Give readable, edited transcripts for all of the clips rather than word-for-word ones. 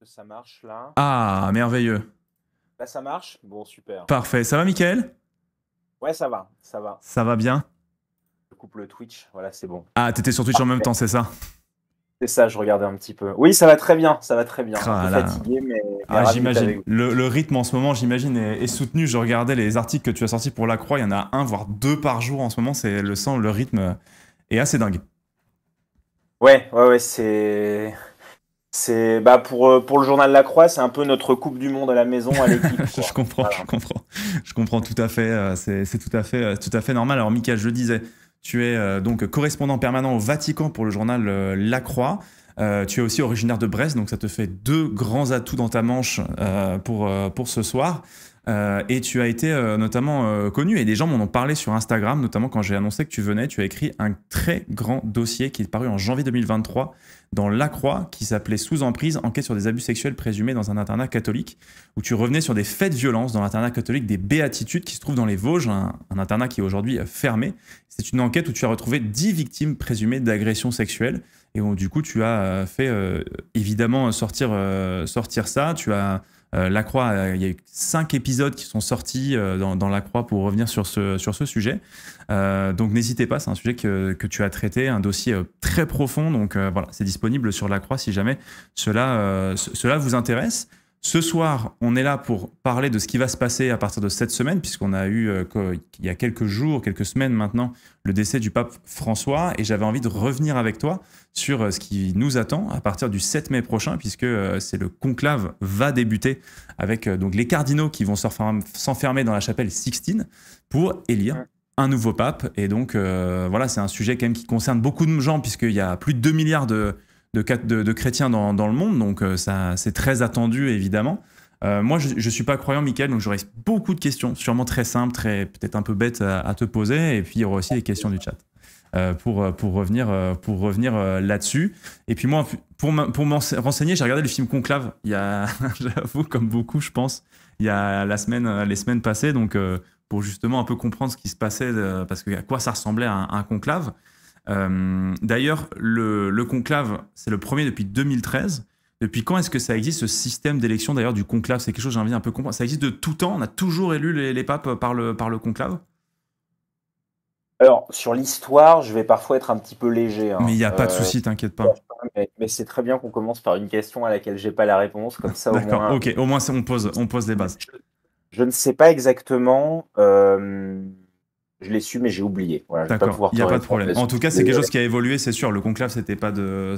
ça marche là. Ah, merveilleux. Là, ça marche? Bon, super. Parfait. Ça va, Mickaël? Ouais, ça va, ça va. Ça va bien? Je coupe le Twitch, voilà, c'est bon. Ah, t'étais sur Twitch en même temps, c'est ça? C'est ça, je regardais un petit peu. Oui, ça va très bien, ça va très bien. Un peu Ah, là. fatigué, mais Ah, ravi d'être avec j'imagine. vous. Le rythme en ce moment, j'imagine, est soutenu. Je regardais les articles que tu as sortis pour La Croix. Il y en a un, voire deux par jour en ce moment. C'est le rythme est assez dingue. Ouais, bah pour le journal La Croix, c'est un peu notre Coupe du Monde à la maison, à l'équipe, Je quoi. comprends, je Voilà. comprends. Je comprends tout à fait. C'est tout à fait normal. Alors, Mickaël, je le disais, tu es donc correspondant permanent au Vatican pour le journal La Croix. Tu es aussi originaire de Brest, donc ça te fait deux grands atouts dans ta manche pour ce soir. Et tu as été notamment connu, et des gens m'en ont parlé sur Instagram, notamment quand j'ai annoncé que tu venais. Tu as écrit un très grand dossier qui est paru en janvier 2023 dans La Croix, qui s'appelait Sous emprise, enquête sur des abus sexuels présumés dans un internat catholique, où tu revenais sur des faits de violence dans l'internat catholique des Béatitudes, qui se trouve dans les Vosges, un internat qui est aujourd'hui fermé. C'est une enquête où tu as retrouvé 10 victimes présumées d'agressions sexuelles, et où du coup tu as fait évidemment sortir ça. Tu as La Croix, il y a eu 5 épisodes qui sont sortis dans La Croix pour revenir sur ce sujet. Donc n'hésitez pas, c'est un sujet que tu as traité, un dossier très profond. Donc voilà, c'est disponible sur La Croix si jamais cela vous intéresse. Ce soir, on est là pour parler de ce qui va se passer à partir de cette semaine, puisqu'on a eu, il y a quelques jours, quelques semaines maintenant, le décès du pape François. Et j'avais envie de revenir avec toi sur ce qui nous attend à partir du 7 mai prochain, puisque c'est le conclave va débuter avec donc les cardinaux qui vont s'enfermer dans la chapelle Sixtine pour élire un nouveau pape. Et donc, voilà, c'est un sujet quand même qui concerne beaucoup de gens, puisqu'il y a plus de 2 milliards de chrétiens dans le monde, donc ça, c'est très attendu, évidemment. Moi, je ne suis pas croyant, Mickaël, donc j'aurais beaucoup de questions, sûrement très simples, peut-être un peu bêtes à te poser, et puis il y aura aussi les questions du chat. Pour revenir là-dessus. Et puis moi, pour m'en renseigner, j'ai regardé le film Conclave, il y a, j'avoue, comme beaucoup, je pense, il y a les semaines passées, donc pour justement un peu comprendre ce qui se passait, parce que à quoi ça ressemblait à un conclave. D'ailleurs, le conclave, c'est le premier depuis 2013. Depuis quand est-ce que ça existe, ce système d'élection d'ailleurs du conclave? C'est quelque chose que j'ai envie un peu comprendre. Ça existe de tout temps? On a toujours élu les papes par le conclave? Alors, sur l'histoire, je vais parfois être un petit peu léger, Mais hein. il n'y a pas de souci, t'inquiète pas. Mais c'est très bien qu'on commence par une question à laquelle j'ai pas la réponse, comme ça au D'accord, moins. ok, au moins on pose les bases. Je ne sais pas exactement. Je l'ai su, mais j'ai oublié. Voilà, je vais pas D'accord, pouvoir il n'y te a pas de répondre problème. En là-dessus. tout cas, c'est quelque Désolé. chose qui a évolué, c'est sûr. Le conclave, c'était pas de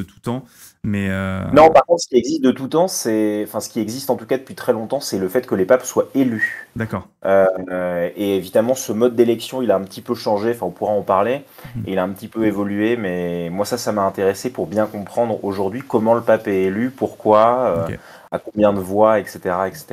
tout temps. Mais Non, par contre, ce qui existe de tout temps, enfin, ce qui existe en tout cas depuis très longtemps, c'est le fait que les papes soient élus. d'accord. Et évidemment, ce mode d'élection, il a un petit peu changé. Enfin, on pourra en parler. Mhm. Et il a un petit peu évolué, mais moi, ça m'a intéressé pour bien comprendre aujourd'hui comment le pape est élu, pourquoi, Ok, à combien de voix, etc., etc.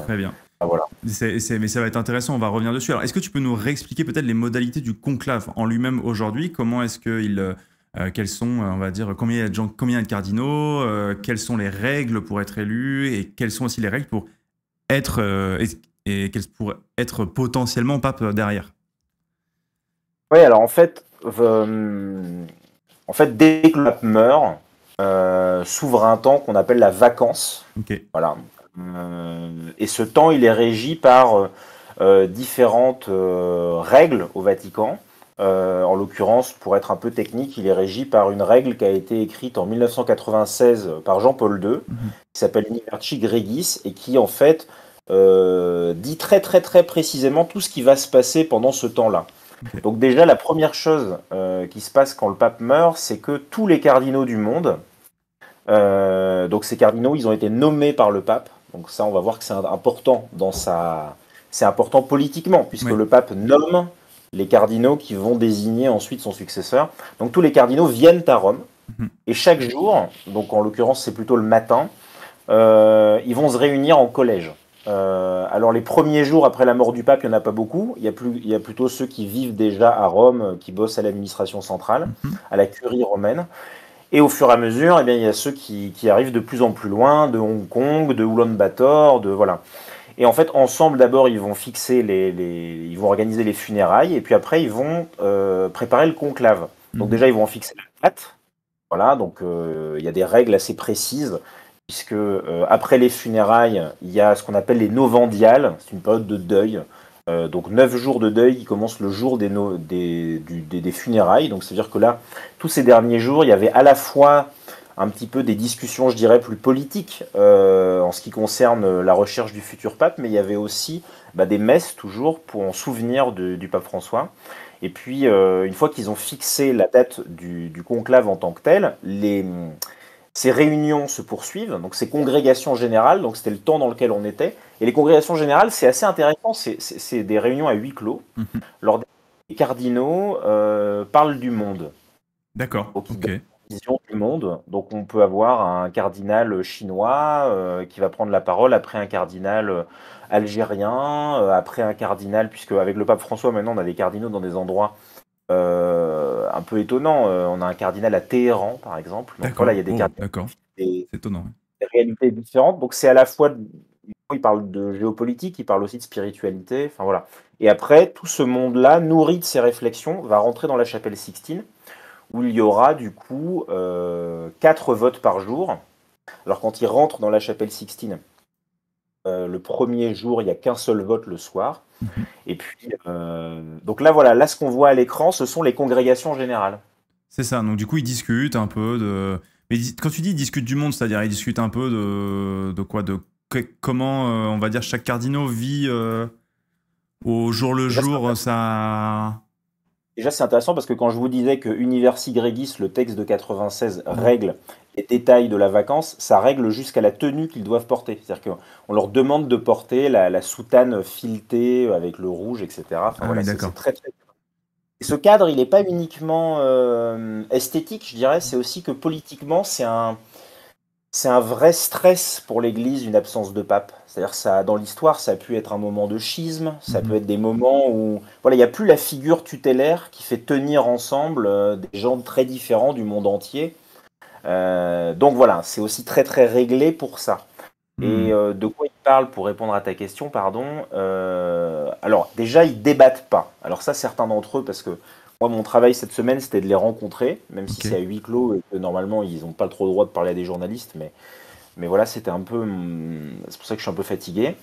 très bien. Voilà. Mais ça va être intéressant, on va revenir dessus. Alors, est-ce que tu peux nous réexpliquer peut-être les modalités du conclave en lui-même aujourd'hui? Comment est-ce quels sont, on va dire, combien il y a de gens, combien il y a de cardinaux, quelles sont les règles pour être élu, et quelles sont aussi les règles pour être, pour être potentiellement pape derrière? Oui, alors en fait, dès que le pape meurt, s'ouvre un temps qu'on appelle la vacance. Ok. Voilà. Et ce temps, il est régi par différentes règles au Vatican. En l'occurrence, pour être un peu technique, il est régi par une règle qui a été écrite en 1996 par Jean-Paul II, Mhm. qui s'appelle Liberci Gregis, et qui en fait dit très très très précisément tout ce qui va se passer pendant ce temps-là. Ok. Donc déjà, la première chose qui se passe quand le pape meurt, c'est que tous les cardinaux du monde, donc ces cardinaux, ils ont été nommés par le pape. Donc ça, on va voir que c'est important c'est important politiquement, puisque Ouais. le pape nomme les cardinaux qui vont désigner ensuite son successeur. Donc tous les cardinaux viennent à Rome, Mhm. et chaque jour, donc en l'occurrence c'est plutôt le matin, ils vont se réunir en collège. Alors les premiers jours après la mort du pape, il n'y en a pas beaucoup. Il y a plutôt ceux qui vivent déjà à Rome, qui bossent à l'administration centrale, Mhm. à la curie romaine. Et au fur et à mesure, eh bien, il y a ceux qui arrivent de plus en plus loin, de Hong Kong, de Oulan-Bator, voilà. Et en fait, ensemble, d'abord, ils vont fixer ils vont organiser les funérailles, et puis après, ils vont préparer le conclave. Donc Mhm. déjà, ils vont fixer la date. Voilà, donc il y a des règles assez précises, puisque après les funérailles, il y a ce qu'on appelle les novendiales, c'est une période de deuil. Donc 9 jours de deuil qui commencent le jour des funérailles. Donc c'est-à-dire que là, tous ces derniers jours, il y avait à la fois un petit peu des discussions, je dirais, plus politiques en ce qui concerne la recherche du futur pape, mais il y avait aussi des messes toujours pour en souvenir du pape François. Et puis, une fois qu'ils ont fixé la date du conclave en tant que tel, ces réunions se poursuivent, donc ces congrégations générales, donc c'était le temps dans lequel on était. Et les congrégations générales, c'est assez intéressant, c'est des réunions à huis clos, lors desquelles les cardinaux parlent du monde. D'accord, Donc, ils ok. donnent une vision du monde. Donc on peut avoir un cardinal chinois qui va prendre la parole, après un cardinal algérien, après un cardinal, puisque avec le pape François, maintenant on a des cardinaux dans des endroits un peu étonnants. On a un cardinal à Téhéran, par exemple. Donc D'accord, voilà, il y a des cardinaux, d'accord. des, C'est étonnant. des réalités différentes. Donc c'est à la fois, il parle de géopolitique, il parle aussi de spiritualité. Enfin voilà. Et après, tout ce monde-là, nourri de ces réflexions, va rentrer dans la chapelle Sixtine, où il y aura du coup 4 votes par jour. Alors quand il rentre dans la chapelle Sixtine, le premier jour, il n'y a qu'un seul vote le soir. Et puis, donc là, voilà, là, ce qu'on voit à l'écran, ce sont les congrégations générales. C'est ça, donc du coup, ils discutent un peu de... Mais quand tu dis ils discutent du monde, c'est-à-dire ils discutent un peu de quoi, comment, on va dire, chaque cardinal vit au jour le Déjà, jour, ça... c'est intéressant parce que quand je vous disais que Universi Gregis, le texte de 96, règle les détails de la vacance, ça règle jusqu'à la tenue qu'ils doivent porter. C'est-à-dire qu'on leur demande de porter la soutane filetée avec le rouge, etc. Enfin, Ah voilà, oui, c'est d'accord. très, très... Et ce cadre, il n'est pas uniquement esthétique, je dirais, c'est aussi que politiquement, c'est un vrai stress pour l'Église, une absence de pape. C'est-à-dire ça, dans l'histoire, ça a pu être un moment de schisme, ça peut être des moments où voilà, il n'y a plus la figure tutélaire qui fait tenir ensemble des gens très différents du monde entier. Donc voilà, c'est aussi très très réglé pour ça. Et de quoi ils parlent pour répondre à ta question, pardon. Alors déjà, ils débattent pas. Alors ça, certains d'entre eux, parce que moi, mon travail cette semaine, c'était de les rencontrer, même si Ok. c'est à huis clos et que normalement, ils n'ont pas trop le droit de parler à des journalistes. Mais voilà, c'était un peu... C'est pour ça que je suis un peu fatigué.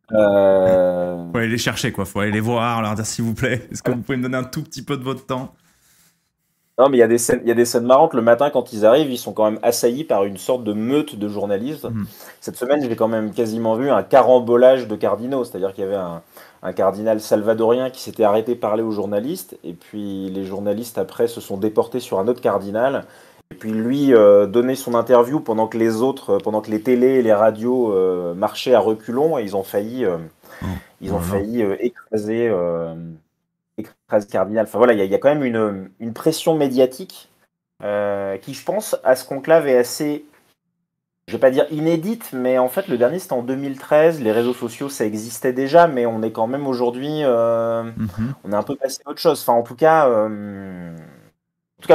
Faut aller les chercher, quoi. Faut aller les voir, leur dire s'il vous plaît, est-ce que vous pouvez me donner un tout petit peu de votre temps? Non, mais il y a des scènes marrantes. Le matin, quand ils arrivent, ils sont quand même assaillis par une sorte de meute de journalistes. Cette semaine, j'ai quand même quasiment vu un carambolage de cardinaux. C'est-à-dire qu'il y avait un cardinal salvadorien qui s'était arrêté parler aux journalistes. Et puis les journalistes, après, se sont déportés sur un autre cardinal. Et puis lui donnait son interview pendant que les autres, pendant que les télés et les radios marchaient à reculons. Et ils ont failli, écraser... écrase cardinal. Enfin voilà, il y a quand même une pression médiatique qui, je pense, à ce conclave est assez, je vais pas dire inédite, mais en fait, le dernier c'était en 2013. Les réseaux sociaux, ça existait déjà, mais on est quand même aujourd'hui, on est un peu passé à autre chose. Enfin, en tout cas,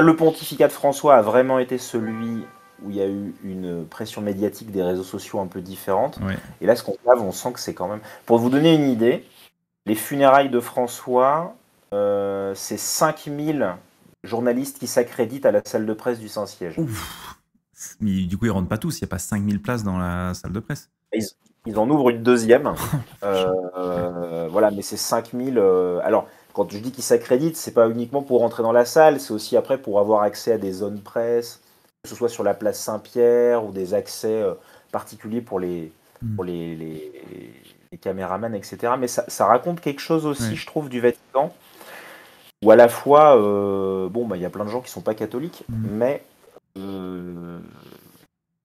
le pontificat de François a vraiment été celui où il y a eu une pression médiatique des réseaux sociaux un peu différente. Ouais. Et là, ce conclave, on sent que c'est quand même. Pour vous donner une idée, les funérailles de François, c'est 5000 journalistes qui s'accréditent à la salle de presse du Saint-Siège. Ouf. Mais du coup, ils rentrent pas tous. Il n'y a pas 5000 places dans la salle de presse. Ils en ouvrent une deuxième. Voilà, mais c'est 5000. Alors, quand je dis qu'ils s'accréditent, c'est pas uniquement pour rentrer dans la salle, c'est aussi après pour avoir accès à des zones presse, que ce soit sur la place Saint-Pierre ou des accès particuliers pour les caméramans, etc. Mais ça raconte quelque chose aussi, je trouve, du Vatican, où à la fois, il y a plein de gens qui sont pas catholiques, mais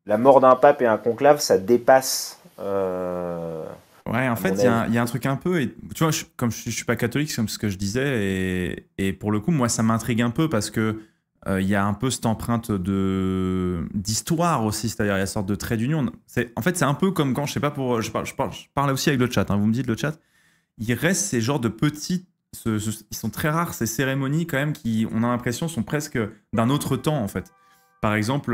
la mort d'un pape et un conclave, ça dépasse. Ouais, en fait, il y a un truc un peu. Et, tu vois, comme je suis pas catholique, c'est comme ce que je disais. Et pour le coup, moi, ça m'intrigue un peu parce que il y a un peu cette empreinte d'histoire aussi, c'est-à-dire il y a une sorte de trait d'union. En fait, c'est un peu comme quand, je sais pas, je parle aussi avec le chat, vous me dites le chat, il reste ces genres de petits, ils sont très rares, ces cérémonies quand même qui, on a l'impression, sont presque d'un autre temps en fait. Par exemple,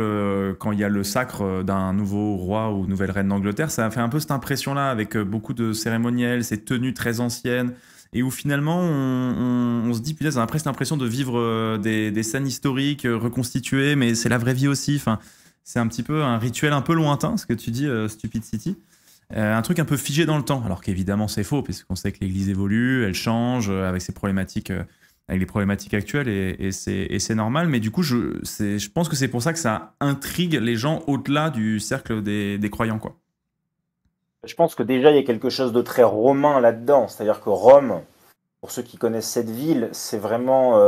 quand il y a le sacre d'un nouveau roi ou nouvelle reine d'Angleterre, ça a fait un peu cette impression-là avec beaucoup de cérémoniels, ces tenues très anciennes. et où finalement on se dit, putain, on a presque l'impression de vivre des scènes historiques reconstituées, mais c'est la vraie vie aussi. Enfin, c'est un petit peu un rituel un peu lointain, ce que tu dis, Stupid City. Un truc un peu figé dans le temps, alors qu'évidemment c'est faux, puisqu'on sait que l'Église évolue, elle change avec ses problématiques, avec les problématiques actuelles, et c'est normal. Mais du coup, je pense que c'est pour ça que ça intrigue les gens au-delà du cercle des croyants, quoi. Je pense que déjà, il y a quelque chose de très romain là-dedans. C'est-à-dire que Rome, pour ceux qui connaissent cette ville, c'est vraiment,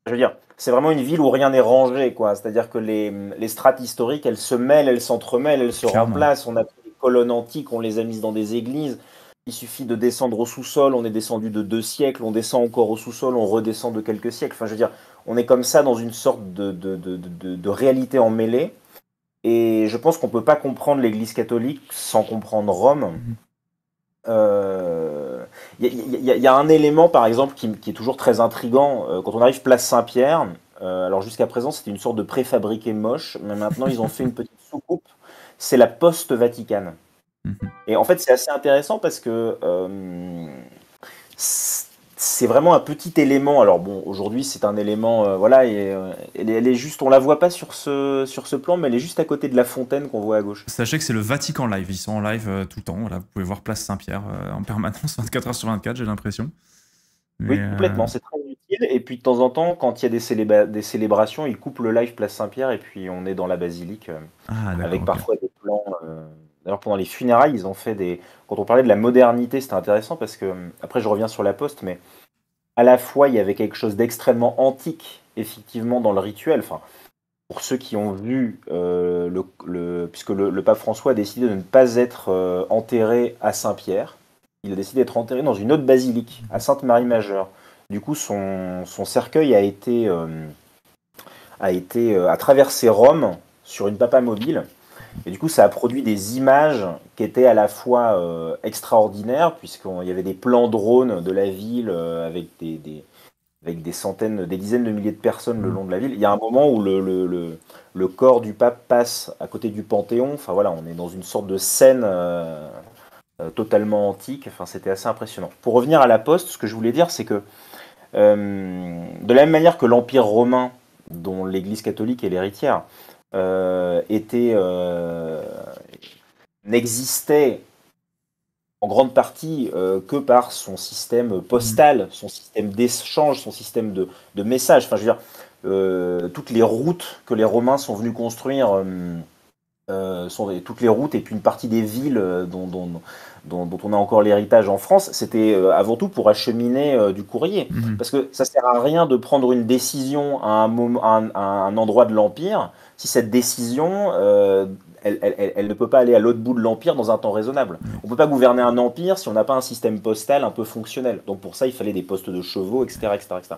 je veux dire, c'est vraiment une ville où rien n'est rangé, quoi. C'est-à-dire que les strates historiques, elles se mêlent, elles s'entremêlent, elles se Clairement. remplacent. On a pris les colonnes antiques, on les a mises dans des églises. Il suffit de descendre au sous-sol, on est descendu de 2 siècles, on descend encore au sous-sol, on redescend de quelques siècles. Enfin, je veux dire, on est comme ça dans une sorte de réalité emmêlée. Et je pense qu'on ne peut pas comprendre l'Église catholique sans comprendre Rome. Mhm. Il y a un élément, par exemple, qui est toujours très intriguant. Quand on arrive place Saint-Pierre, alors jusqu'à présent, c'était une sorte de préfabriqué moche, mais maintenant, ils ont fait une petite soucoupe. C'est la Poste Vaticane. Mhm. Et en fait, c'est assez intéressant parce que c'est vraiment un petit élément. Alors bon, aujourd'hui, c'est un élément, voilà, et elle est juste, on la voit pas sur ce plan, mais elle est juste à côté de la fontaine qu'on voit à gauche. Sachez que c'est le Vatican Live, ils sont en live tout le temps. Voilà, vous pouvez voir Place Saint-Pierre en permanence, 24 heures sur 24, j'ai l'impression. Mais Oui, complètement, c'est très utile. Et puis de temps en temps, quand il y a des célébrations, ils coupent le live place Saint-Pierre et puis on est dans la basilique ah, d'accord, avec ok. parfois des plans. D'ailleurs, pendant les funérailles, ils ont fait des. Quand on parlait de la modernité, c'était intéressant parce que, après, je reviens sur la poste, mais à la fois, il y avait quelque chose d'extrêmement antique, effectivement, dans le rituel. Enfin, pour ceux qui ont vu, puisque le pape François a décidé de ne pas être enterré à Saint-Pierre, il a décidé d'être enterré dans une autre basilique, à Sainte-Marie-Majeure. Du coup, son cercueil a traversé Rome sur une papa mobile. Et du coup, ça a produit des images qui étaient à la fois extraordinaires, puisqu'il y avait des plans drones de la ville avec des centaines, des dizaines de milliers de personnes le Mhm. long de la ville. Il y a un moment où le corps du pape passe à côté du Panthéon. Enfin voilà, on est dans une sorte de scène totalement antique. Enfin, c'était assez impressionnant. Pour revenir à la Poste, ce que je voulais dire, c'est que de la même manière que l'Empire romain, dont l'Église catholique est l'héritière, n'existait en grande partie que par son système Mhm. postal, son système d'échange, son système de messages. Enfin, je veux dire, toutes les routes que les Romains sont venus construire, toutes les routes et puis une partie des villes dont on a encore l'héritage en France, c'était avant tout pour acheminer du courrier. Mhm. Parce que ça sert à rien de prendre une décision à un endroit de l'Empire si cette décision, elle ne peut pas aller à l'autre bout de l'Empire dans un temps raisonnable. Ouais. On ne peut pas gouverner un empire si on n'a pas un système postal un peu fonctionnel. Donc pour ça, il fallait des postes de chevaux, etc. etc., etc.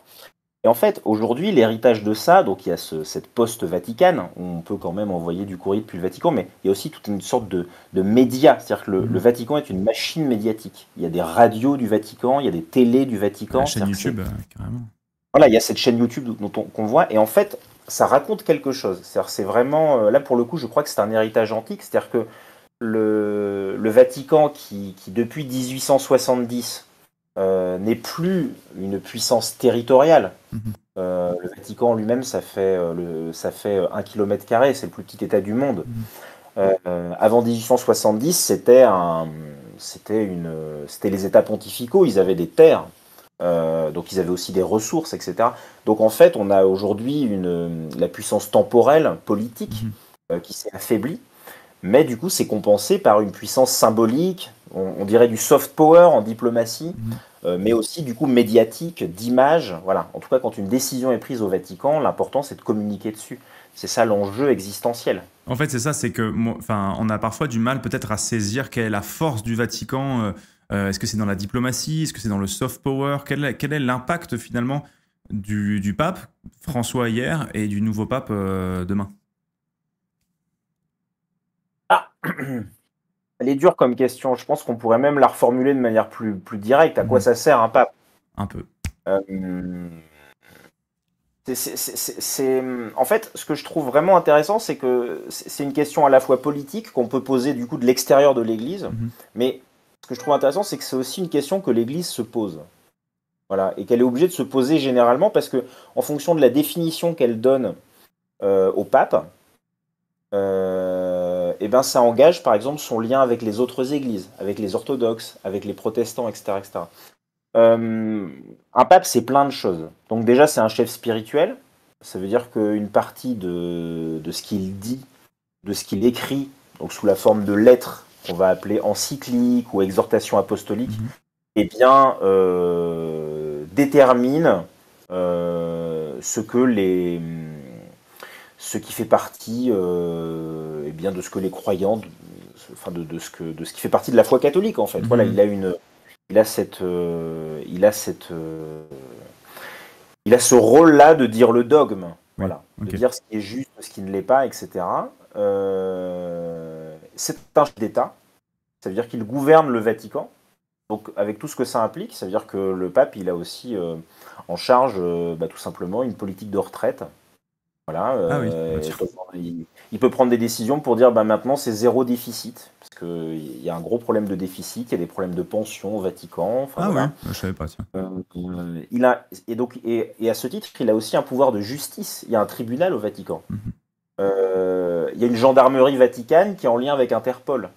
Et en fait, aujourd'hui, l'héritage de ça, donc il y a cette poste Vaticane, où on peut quand même envoyer du courrier depuis le Vatican, mais il y a aussi toute une sorte de média. C'est-à-dire que le Mhm. Vatican est une machine médiatique. Il y a des radios du Vatican, il y a des télés du La Vatican. chaîne C'est-à-dire que YouTube, carrément. voilà, il y a cette chaîne YouTube qu'on voit, et en fait, ça raconte quelque chose. C'est-à-dire c'est vraiment, là pour le coup, je crois que c'est un héritage antique. C'est-à-dire que le Vatican, qui depuis 1870 n'est plus une puissance territoriale. Mhm. Le Vatican lui-même, ça fait 1 km², c'est le plus petit État du monde. Mhm. Avant 1870, c'était les États pontificaux, ils avaient des terres, donc ils avaient aussi des ressources, etc. Donc en fait, on a aujourd'hui la puissance temporelle, politique, Mhm. qui s'est affaiblie, mais du coup, c'est compensé par une puissance symbolique, on dirait du soft power en diplomatie, Mhm. mais aussi du coup médiatique, d'image. Voilà. En tout cas, quand une décision est prise au Vatican, l'important c'est de communiquer dessus. C'est ça l'enjeu existentiel. En fait, c'est ça, c'est que, enfin, on a parfois du mal peut-être à saisir quelle est la force du Vatican. Est-ce que c'est dans la diplomatie? Est-ce que c'est dans le soft power? Quel est l'impact finalement du pape François hier et du nouveau pape demain? Ah, elle est dure comme question. Je pense qu'on pourrait même la reformuler de manière plus directe. À quoi Mhm. ça sert un pape? Un peu. euh, En fait, ce que je trouve vraiment intéressant, c'est que c'est une question à la fois politique qu'on peut poser du coup de l'extérieur de l'Église, Mhm. mais ce que je trouve intéressant, c'est que c'est aussi une question que l'Église se pose. Voilà, et qu'elle est obligée de se poser généralement parce que, en fonction de la définition qu'elle donne au pape, et ben ça engage par exemple son lien avec les autres églises, avec les orthodoxes, avec les protestants, etc., etc. Un pape, c'est plein de choses. Donc déjà, c'est un chef spirituel. Ça veut dire qu'une partie de ce qu'il dit, de ce qu'il écrit, donc sous la forme de lettres qu'on va appeler encycliques ou exhortations apostoliques, eh bien, détermine ce qui fait partie eh bien, de ce que les croyants, enfin de ce qui fait partie de la foi catholique en fait. Voilà, il a ce rôle-là de dire le dogme, voilà, de dire ce qui est juste, ce qui ne l'est pas, etc. C'est un chef d'État, ça veut dire qu'il gouverne le Vatican. Donc, avec tout ce que ça implique, ça veut dire que le pape, il a aussi en charge, tout simplement, une politique de retraite. Voilà, il peut prendre des décisions pour dire maintenant c'est zéro déficit, parce qu'il y a un gros problème de déficit, il y a des problèmes de pension au Vatican. Enfin, voilà. Oui, je savais pas. Tiens. Et à ce titre, il a aussi un pouvoir de justice. Il y a un tribunal au Vatican. Il y a une gendarmerie vaticane qui est en lien avec Interpol,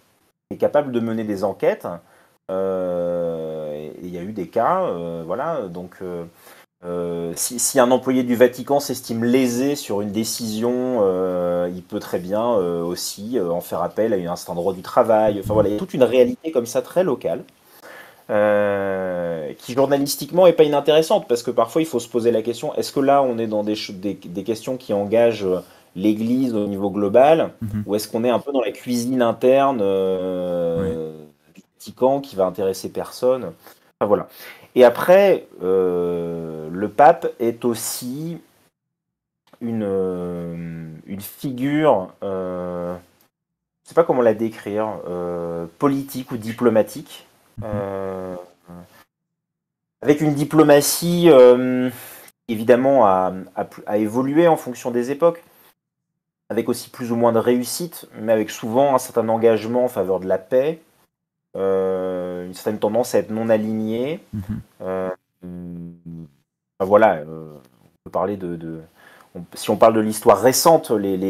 qui est capable de mener des enquêtes. Et il y a eu des cas, voilà, donc si un employé du Vatican s'estime lésé sur une décision, il peut très bien aussi en faire appel à un certain droit du travail. Enfin voilà, il y a toute une réalité comme ça très locale, qui journalistiquement est pas inintéressante, parce que parfois il faut se poser la question, est-ce que là on est dans des questions qui engagent l'Église au niveau global, ou est-ce qu'on est un peu dans la cuisine interne du Vatican qui va intéresser personne? Enfin voilà. Et après, le pape est aussi une figure, je ne sais pas comment la décrire, politique ou diplomatique, avec une diplomatie évidemment à évoluer en fonction des époques, avec aussi plus ou moins de réussite, mais avec souvent un certain engagement en faveur de la paix, une certaine tendance à être non aligné. Voilà, on peut parler si on parle de l'histoire récente, les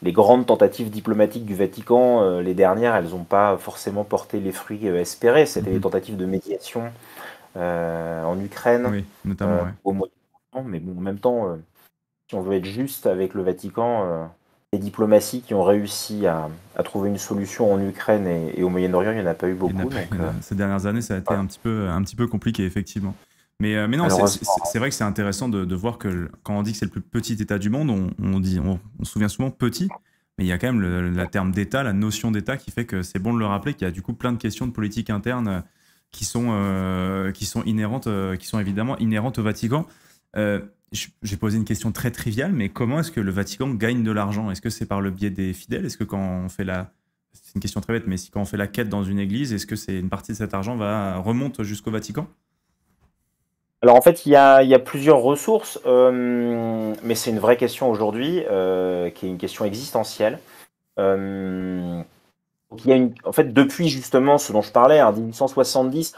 grandes tentatives diplomatiques du Vatican, les dernières, elles n'ont pas forcément porté les fruits espérés. C'était des tentatives de médiation en Ukraine, oui, notamment, au Moyen-Orient, mais bon, en même temps, si on veut être juste avec le Vatican, les diplomaties qui ont réussi à trouver une solution en Ukraine et au Moyen-Orient, il n'y en a pas eu beaucoup. Ces dernières années, ça a été un petit peu compliqué, effectivement. Mais non, c'est vrai que c'est intéressant de voir que quand on dit que c'est le plus petit État du monde, on se souvient souvent petit, mais il y a quand même le terme d'État, la notion d'État qui fait que c'est bon de le rappeler, qu'il y a du coup plein de questions de politique interne qui sont inhérentes, qui sont évidemment inhérentes au Vatican. J'ai posé une question très triviale, mais comment est-ce que le Vatican gagne de l'argent? Est-ce que c'est par le biais des fidèles? Est-ce que quand on fait c'est une question très bête, mais quand on fait la quête dans une église, est-ce que c'est une partie de cet argent remonte jusqu'au Vatican? Alors en fait, il y a plusieurs ressources, mais c'est une vraie question aujourd'hui, qui est une question existentielle. Donc en fait, depuis justement ce dont je parlais, 1870,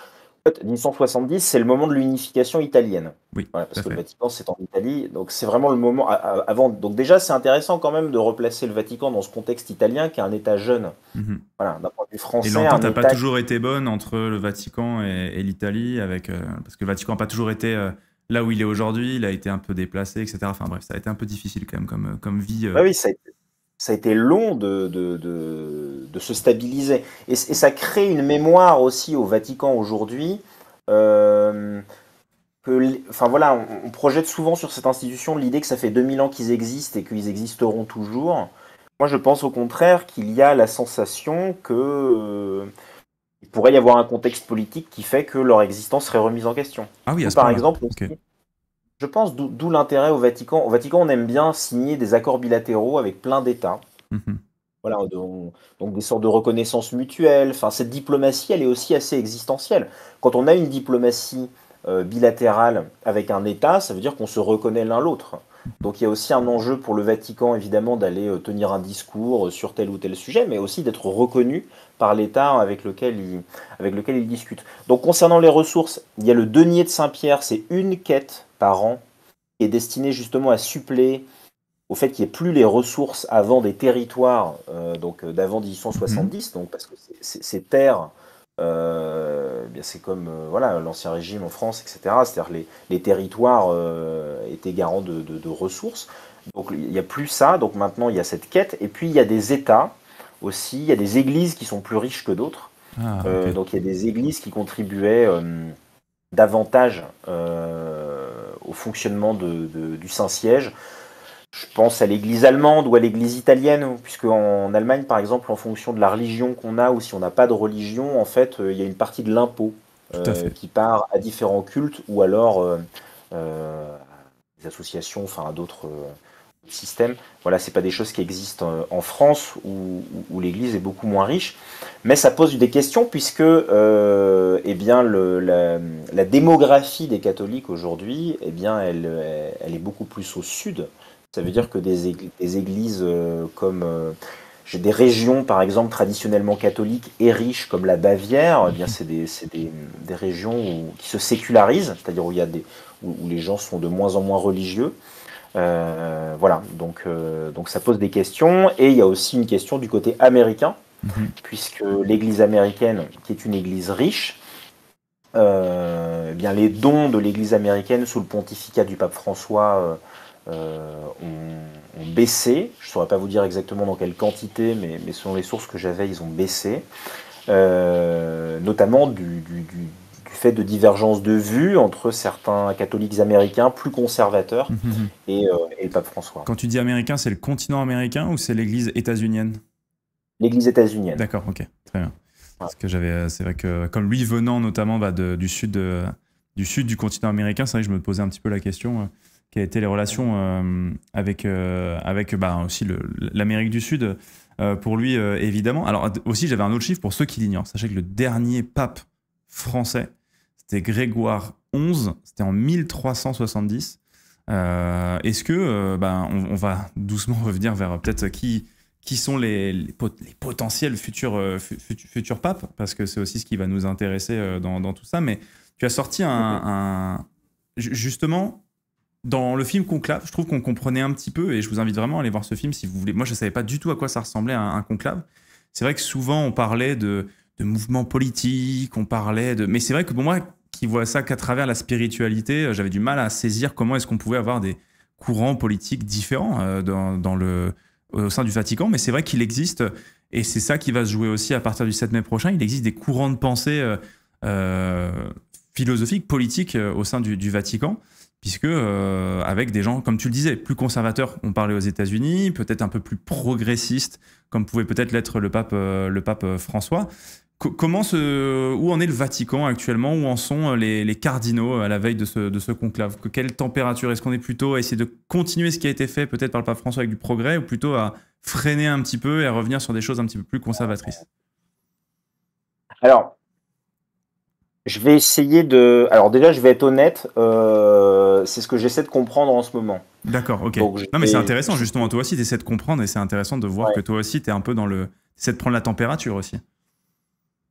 1870, c'est le moment de l'unification italienne. Oui, voilà, parce que le Vatican, c'est en Italie. Donc, c'est vraiment le moment avant. Donc, déjà, c'est intéressant quand même de replacer le Vatican dans ce contexte italien qui est un État jeune. Voilà, d'un point de vue français. Et l'entente n'a pas toujours été bonne entre le Vatican et l'Italie, parce que le Vatican n'a pas toujours été là où il est aujourd'hui. Il a été un peu déplacé, etc. Enfin bref, ça a été un peu difficile quand même comme vie. Oui, ça a été long de se stabiliser. Et ça crée une mémoire aussi au Vatican aujourd'hui. Enfin voilà, on projette souvent sur cette institution l'idée que ça fait 2000 ans qu'ils existent et qu'ils existeront toujours. Moi, je pense au contraire qu'il y a la sensation que il pourrait y avoir un contexte politique qui fait que leur existence serait remise en question. Ah oui, à ce par point-là. exemple, Okay. Je pense d'où l'intérêt au Vatican. Au Vatican, on aime bien signer des accords bilatéraux avec plein d'États. Voilà, donc des sortes de reconnaissance mutuelle. Enfin, cette diplomatie, elle est aussi assez existentielle. Quand on a une diplomatie bilatérale avec un État, ça veut dire qu'on se reconnaît l'un l'autre. Donc il y a aussi un enjeu pour le Vatican, évidemment, d'aller tenir un discours sur tel ou tel sujet, mais aussi d'être reconnu par l'État avec lequel il discute. Donc concernant les ressources, il y a le denier de Saint-Pierre, c'est une quête par an, qui est destinée justement à suppléer au fait qu'il n'y ait plus les ressources avant des territoires, d'avant 1870, donc parce que ces terres, bien c'est comme voilà l'Ancien Régime en France, etc. C'est-à-dire les territoires étaient garants de ressources. Donc il n'y a plus ça, donc maintenant il y a cette quête, et puis il y a des États aussi, il y a des églises qui sont plus riches que d'autres. Ah, ok. Donc il y a des églises qui contribuaient davantage au fonctionnement du Saint-Siège. Je pense à l'église allemande ou à l'église italienne, puisque en Allemagne, par exemple, en fonction de la religion qu'on a ou si on n'a pas de religion, en fait, il y a une partie de l'impôt Tout à fait. qui part à différents cultes ou alors des associations, enfin à d'autres systèmes. Voilà, c'est pas des choses qui existent en France où l'église est beaucoup moins riche, mais ça pose des questions puisque eh bien, la démographie des catholiques aujourd'hui, eh bien, elle est beaucoup plus au sud. Ça veut dire que des églises comme j'ai des régions, par exemple, traditionnellement catholiques et riches, comme la Bavière, eh bien, c'est des régions qui se sécularisent, c'est-à-dire où, où les gens sont de moins en moins religieux. Voilà, donc ça pose des questions. Et il y a aussi une question du côté américain, Mhm. puisque l'église américaine, qui est une église riche, eh bien, les dons de l'église américaine sous le pontificat du pape François ont baissé. Je ne saurais pas vous dire exactement dans quelle quantité, mais selon les sources que j'avais, ils ont baissé. Notamment du fait de divergences de vues entre certains catholiques américains plus conservateurs Mhm. et le pape François. Quand tu dis américain, c'est le continent américain ou c'est l'église états-unienne? L'église états-unienne. D'accord, ok, très bien. Voilà. Parce que c'est vrai que comme lui venant notamment du sud du continent américain, c'est vrai que je me posais un petit peu la question quelles étaient les relations avec aussi l'Amérique du Sud pour lui évidemment. Alors aussi j'avais un autre chiffre pour ceux qui l'ignorent. Sachez que le dernier pape français c'était Grégoire XI, c'était en 1370. Est-ce que on va doucement revenir vers peut-être qui sont les potentiels futurs papes, parce que c'est aussi ce qui va nous intéresser dans tout ça. Mais tu as sorti justement, dans le film Conclave, je trouve qu'on comprenait un petit peu, et je vous invite vraiment à aller voir ce film si vous voulez. Moi, je ne savais pas du tout à quoi ça ressemblait un conclave. C'est vrai que souvent, on parlait de mouvements politiques, mais c'est vrai que pour moi, qui vois ça qu'à travers la spiritualité, j'avais du mal à saisir comment est-ce qu'on pouvait avoir des courants politiques différents au sein du Vatican, mais c'est vrai qu'il existe, et c'est ça qui va se jouer aussi à partir du 7 mai prochain, il existe des courants de pensée philosophiques, politiques au sein du Vatican, puisque avec des gens, comme tu le disais, plus conservateurs, on parlait aux États-Unis, peut-être un peu plus progressistes, comme pouvait peut-être l'être le pape François. Où en est le Vatican actuellement? Où en sont les cardinaux à la veille de ce conclave? Quelle température? Est-ce qu'on est plutôt à essayer de continuer ce qui a été fait peut-être par le pape François avec du progrès, ou plutôt à freiner un petit peu et à revenir sur des choses un petit peu plus conservatrices? Alors, je vais essayer de... Alors déjà, je vais être honnête, c'est ce que j'essaie de comprendre en ce moment. D'accord, ok. Donc, Non, mais c'est intéressant, justement. Toi aussi, tu essaies de comprendre, et c'est intéressant de voir que ouais. toi aussi, tu es un peu essaies de prendre la température aussi.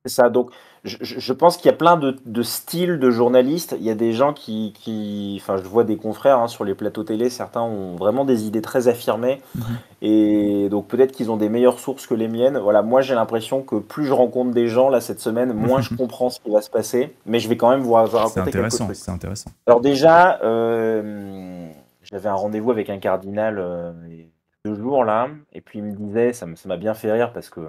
C'est ça. Donc, je pense qu'il y a plein de styles de journalistes. Il y a des gens enfin, je vois des confrères hein, sur les plateaux télé, certains ont vraiment des idées très affirmées. Mhm. Et donc, peut-être qu'ils ont des meilleures sources que les miennes. Voilà, moi, j'ai l'impression que plus je rencontre des gens, là, cette semaine, moins je comprends ce qui va se passer. Mais je vais quand même vous C'est raconter quelques intéressant, trucs. c'est intéressant. Alors, déjà, j'avais un rendez-vous avec un cardinal il y a 2 jours, là. Et puis, il me disait, ça m'a bien fait rire parce que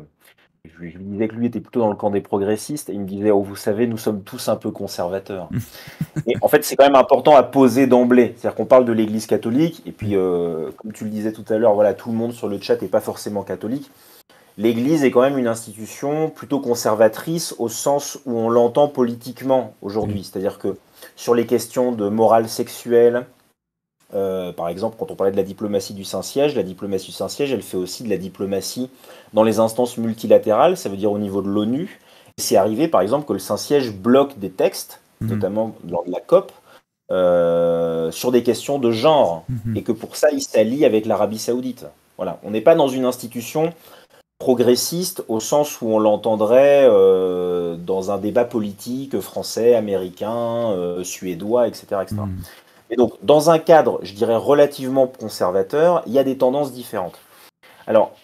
je lui disais que lui était plutôt dans le camp des progressistes et il me disait, oh, vous savez, nous sommes tous un peu conservateurs. Et en fait, c'est quand même important à poser d'emblée. C'est-à-dire qu'on parle de l'Église catholique et puis, comme tu le disais tout à l'heure, voilà, tout le monde sur le chat n'est pas forcément catholique. L'Église est quand même une institution plutôt conservatrice au sens où on l'entend politiquement aujourd'hui. C'est-à-dire que sur les questions de morale sexuelle, par exemple, quand on parlait de la diplomatie du Saint-Siège, la diplomatie du Saint-Siège, elle fait aussi de la diplomatie dans les instances multilatérales, ça veut dire au niveau de l'ONU. C'est arrivé, par exemple, que le Saint-Siège bloque des textes, Mhm. notamment lors de la COP, sur des questions de genre, et que pour ça, il s'allie avec l'Arabie Saoudite. Voilà. On n'est pas dans une institution progressiste au sens où on l'entendrait dans un débat politique français, américain, suédois, etc., etc. Et donc, dans un cadre, je dirais, relativement conservateur, il y a des tendances différentes. Alors,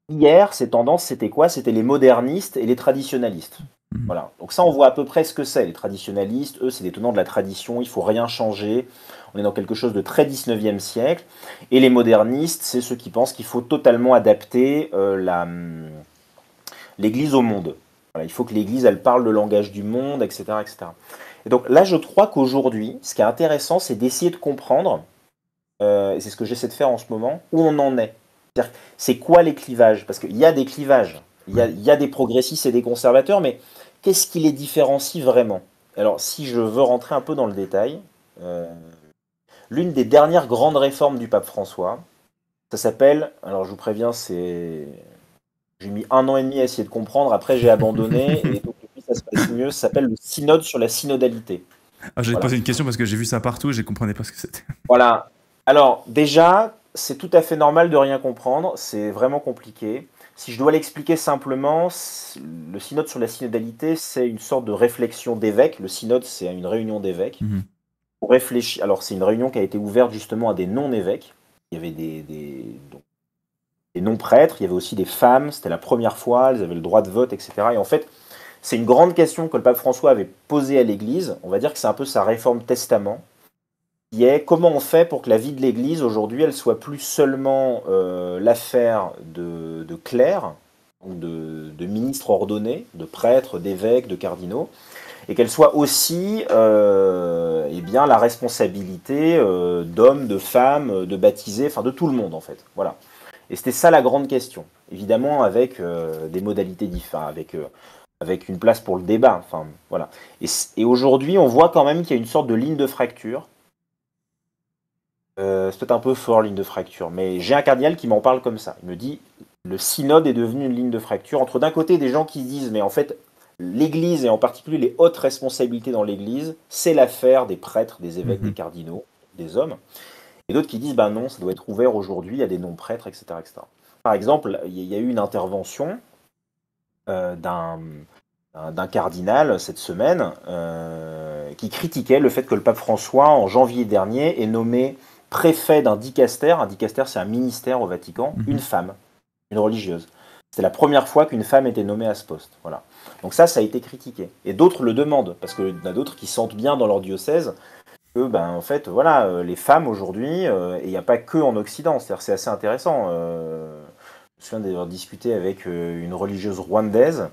hier, ces tendances, c'était quoi? C'était les modernistes et les traditionalistes. Voilà. Donc ça, on voit à peu près ce que c'est. Les traditionalistes, eux, c'est des tenants de la tradition, il faut rien changer. On est dans quelque chose de très 19e siècle. Et les modernistes, c'est ceux qui pensent qu'il faut totalement adapter l'Église au monde. Voilà, il faut que l'Église, elle parle le langage du monde, etc., etc. Et donc là, je crois qu'aujourd'hui, ce qui est intéressant, c'est d'essayer de comprendre, et c'est ce que j'essaie de faire en ce moment, où on en est. C'est quoi les clivages? Parce qu'il y a des clivages, il y a des progressistes et des conservateurs, mais qu'est-ce qui les différencie vraiment? Alors, si je veux rentrer un peu dans le détail, l'une des dernières grandes réformes du pape François, ça s'appelle, alors je vous préviens, j'ai mis 1 an et demi à essayer de comprendre, après j'ai abandonné, et donc depuis ça se passe mieux, ça s'appelle le synode sur la synodalité. Ah, j'allais te poser une question parce que j'ai vu ça partout et je ne comprenais pas ce que c'était. Voilà. Alors, déjà, c'est tout à fait normal de rien comprendre, c'est vraiment compliqué. Si je dois l'expliquer simplement, le synode sur la synodalité, c'est une sorte de réflexion d'évêques. Le synode, c'est une réunion d'évêques. Pour réfléchir. Alors, c'est une réunion qui a été ouverte justement à des non-évêques. Il y avait des non-prêtres, il y avait aussi des femmes, c'était la première fois, elles avaient le droit de vote, etc. Et en fait, c'est une grande question que le pape François avait posée à l'Église. On va dire que c'est un peu sa réforme testament, qui est comment on fait pour que la vie de l'Église, aujourd'hui, elle soit plus seulement l'affaire de clercs, de ministres ordonnés, de prêtres, d'évêques, de cardinaux, et qu'elle soit aussi eh bien, la responsabilité d'hommes, de femmes, de baptisés, enfin de tout le monde en fait. Voilà. Et c'était ça la grande question. Évidemment avec des modalités différentes, avec une place pour le débat. Enfin, voilà. Et aujourd'hui, on voit quand même qu'il y a une sorte de ligne de fracture. C'est peut-être un peu fort, ligne de fracture, mais j'ai un cardinal qui m'en parle comme ça. Il me dit, le synode est devenu une ligne de fracture entre d'un côté des gens qui disent, mais en fait, l'Église, et en particulier les hautes responsabilités dans l'Église, c'est l'affaire des prêtres, des évêques, des cardinaux, des hommes. Et d'autres qui disent, ben non, ça doit être ouvert aujourd'hui à des non-prêtres, etc., etc. Par exemple, il y a eu une intervention d'un cardinal cette semaine qui critiquait le fait que le pape François, en janvier dernier, ait nommé préfet d'un dicaster. Un dicaster, c'est un ministère au Vatican, une femme, une religieuse. C'était la première fois qu'une femme était nommée à ce poste. Voilà. Donc ça a été critiqué. Et d'autres le demandent, parce qu'il y en a d'autres qui sentent bien dans leur diocèse que, ben, en fait, voilà, les femmes aujourd'hui, et il n'y a pas que en Occident, c'est-à-dire c'est assez intéressant. Je me souviens d'avoir discuté avec une religieuse rwandaise.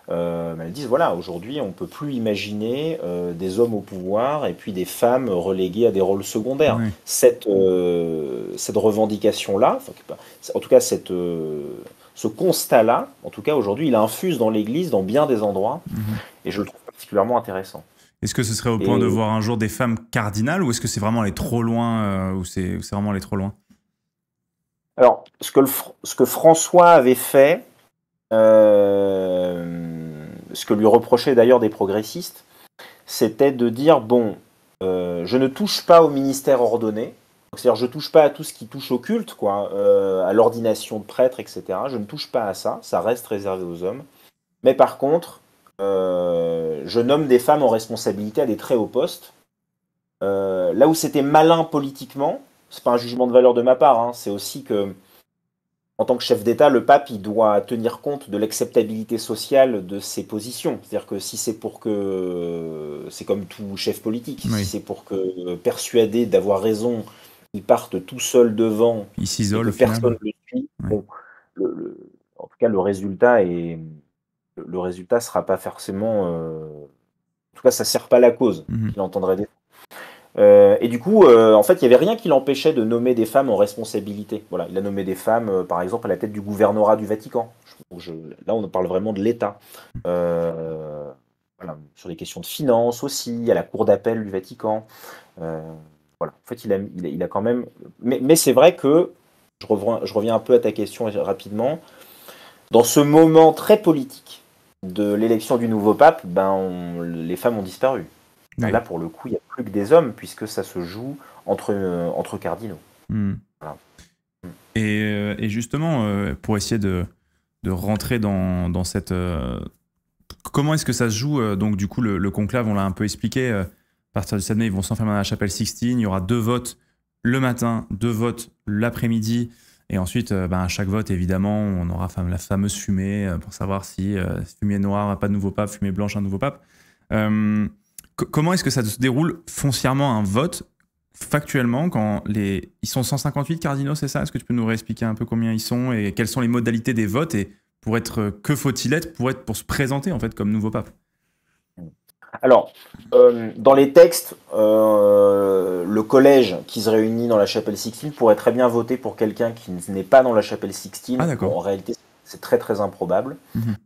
Elles disent, voilà, aujourd'hui, on ne peut plus imaginer des hommes au pouvoir et puis des femmes reléguées à des rôles secondaires. Oui. Cette revendication-là, en tout cas, ce constat-là, en tout cas, aujourd'hui, il infuse dans l'Église, dans bien des endroits, et je le trouve particulièrement intéressant. Est-ce que ce serait au point de voir un jour des femmes cardinales, ou est-ce que c'est vraiment aller trop loin, ou c'est vraiment aller trop loin? Alors, ce que François avait fait, ce que lui reprochaient d'ailleurs des progressistes, c'était de dire, bon, je ne touche pas au ministère ordonné, c'est-à-dire je ne touche pas à tout ce qui touche au culte, quoi, à l'ordination de prêtres, etc. Je ne touche pas à ça, ça reste réservé aux hommes. Mais par contre, je nomme des femmes en responsabilité à des très hauts postes. Là où c'était malin politiquement, c'est pas un jugement de valeur de ma part, hein, c'est aussi que en tant que chef d'État, le pape, il doit tenir compte de l'acceptabilité sociale de ses positions. C'est-à-dire que si c'est pour que... C'est comme tout chef politique. Oui. Si c'est pour que persuadé d'avoir raison, il parte tout seul devant, il s'isole, et que personne ne le suit, bon, en tout cas, le résultat sera pas forcément... En tout cas, ça sert pas la cause qu'il entendrait défendre. Et du coup, en fait, il n'y avait rien qui l'empêchait de nommer des femmes en responsabilité. Voilà, il a nommé des femmes, par exemple, à la tête du gouvernorat du Vatican. Là, on parle vraiment de l'État. Voilà, sur les questions de finances aussi, à la cour d'appel du Vatican. Voilà, en fait, il a quand même... Mais c'est vrai que, je reviens un peu à ta question rapidement, dans ce moment très politique de l'élection du nouveau pape, les femmes ont disparu. Oui. Là, pour le coup, il n'y a plus que des hommes, puisque ça se joue entre cardinaux. Hmm. Voilà. Et justement, pour essayer de rentrer dans cette... comment est-ce que ça se joue donc du coup, le conclave, on l'a un peu expliqué. À partir du samedi, ils vont s'enfermer dans la chapelle Sixtine. Il y aura 2 votes le matin, 2 votes l'après-midi. Et ensuite, à chaque vote, évidemment, on aura la fameuse fumée pour savoir si fumée noire, pas de nouveau pape, fumée blanche, un nouveau pape. Comment est-ce que ça se déroule foncièrement un vote factuellement quand ils sont 158 cardinaux, c'est ça? Est-ce que tu peux nous réexpliquer un peu combien ils sont et quelles sont les modalités des votes et que faut-il être pour se présenter en fait comme nouveau pape? Alors, dans les textes, le collège qui se réunit dans la chapelle Sixtine pourrait très bien voter pour quelqu'un qui n'est pas dans la chapelle Sixtine. Ah, d'accord. Bon, en réalité, c'est très très improbable.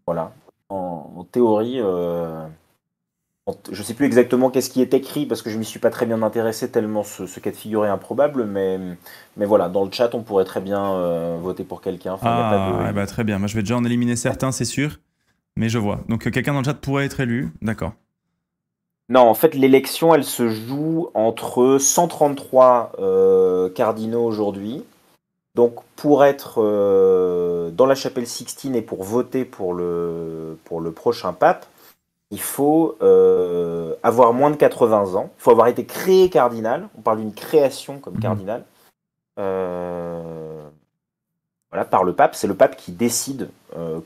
Voilà. En théorie, je ne sais plus exactement qu'est-ce qui est écrit parce que je m'y suis pas très bien intéressé tellement ce cas de figure est improbable, mais voilà, dans le chat, on pourrait très bien voter pour quelqu'un. Enfin, y a pas de... Très bien. Moi, je vais déjà en éliminer certains, c'est sûr, mais je vois. Donc, quelqu'un dans le chat pourrait être élu, d'accord. Non, en fait, l'élection, elle se joue entre 133 cardinaux aujourd'hui. Donc, pour être dans la chapelle Sixtine et pour voter pour le prochain pape, il faut avoir moins de 80 ans. Il faut avoir été créé cardinal. On parle d'une création comme cardinal. Voilà, par le pape. C'est le pape qui décide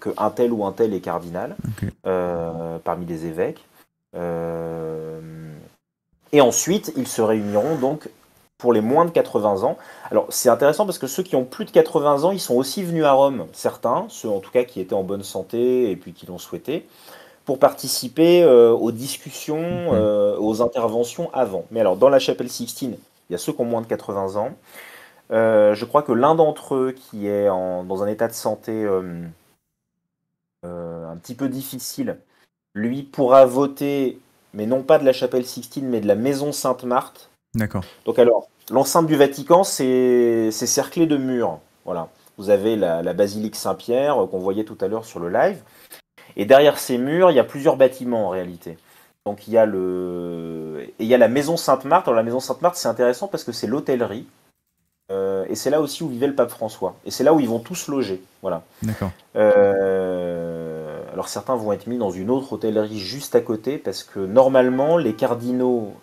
qu'un tel ou un tel est cardinal parmi les évêques. Et ensuite, ils se réuniront donc pour les moins de 80 ans. Alors, c'est intéressant parce que ceux qui ont plus de 80 ans, ils sont aussi venus à Rome, certains, ceux en tout cas qui étaient en bonne santé et puis qui l'ont souhaité, pour participer aux discussions, aux interventions avant. Mais alors, dans la chapelle Sixtine, il y a ceux qui ont moins de 80 ans. Je crois que l'un d'entre eux qui est dans un état de santé un petit peu difficile, lui pourra voter, mais non pas de la chapelle Sixtine, mais de la maison Sainte-Marthe. D'accord. Donc alors, l'enceinte du Vatican, c'est cerclé de murs. Voilà. Vous avez la basilique Saint-Pierre qu'on voyait tout à l'heure sur le live. Et derrière ces murs, il y a plusieurs bâtiments en réalité. Donc il y a la maison Sainte-Marthe. Alors la maison Sainte-Marthe, c'est intéressant parce que c'est l'hôtellerie. Et c'est là aussi où vivait le pape François. Et c'est là où ils vont tous loger. Voilà. D'accord. Alors certains vont être mis dans une autre hôtellerie juste à côté parce que normalement les cardinaux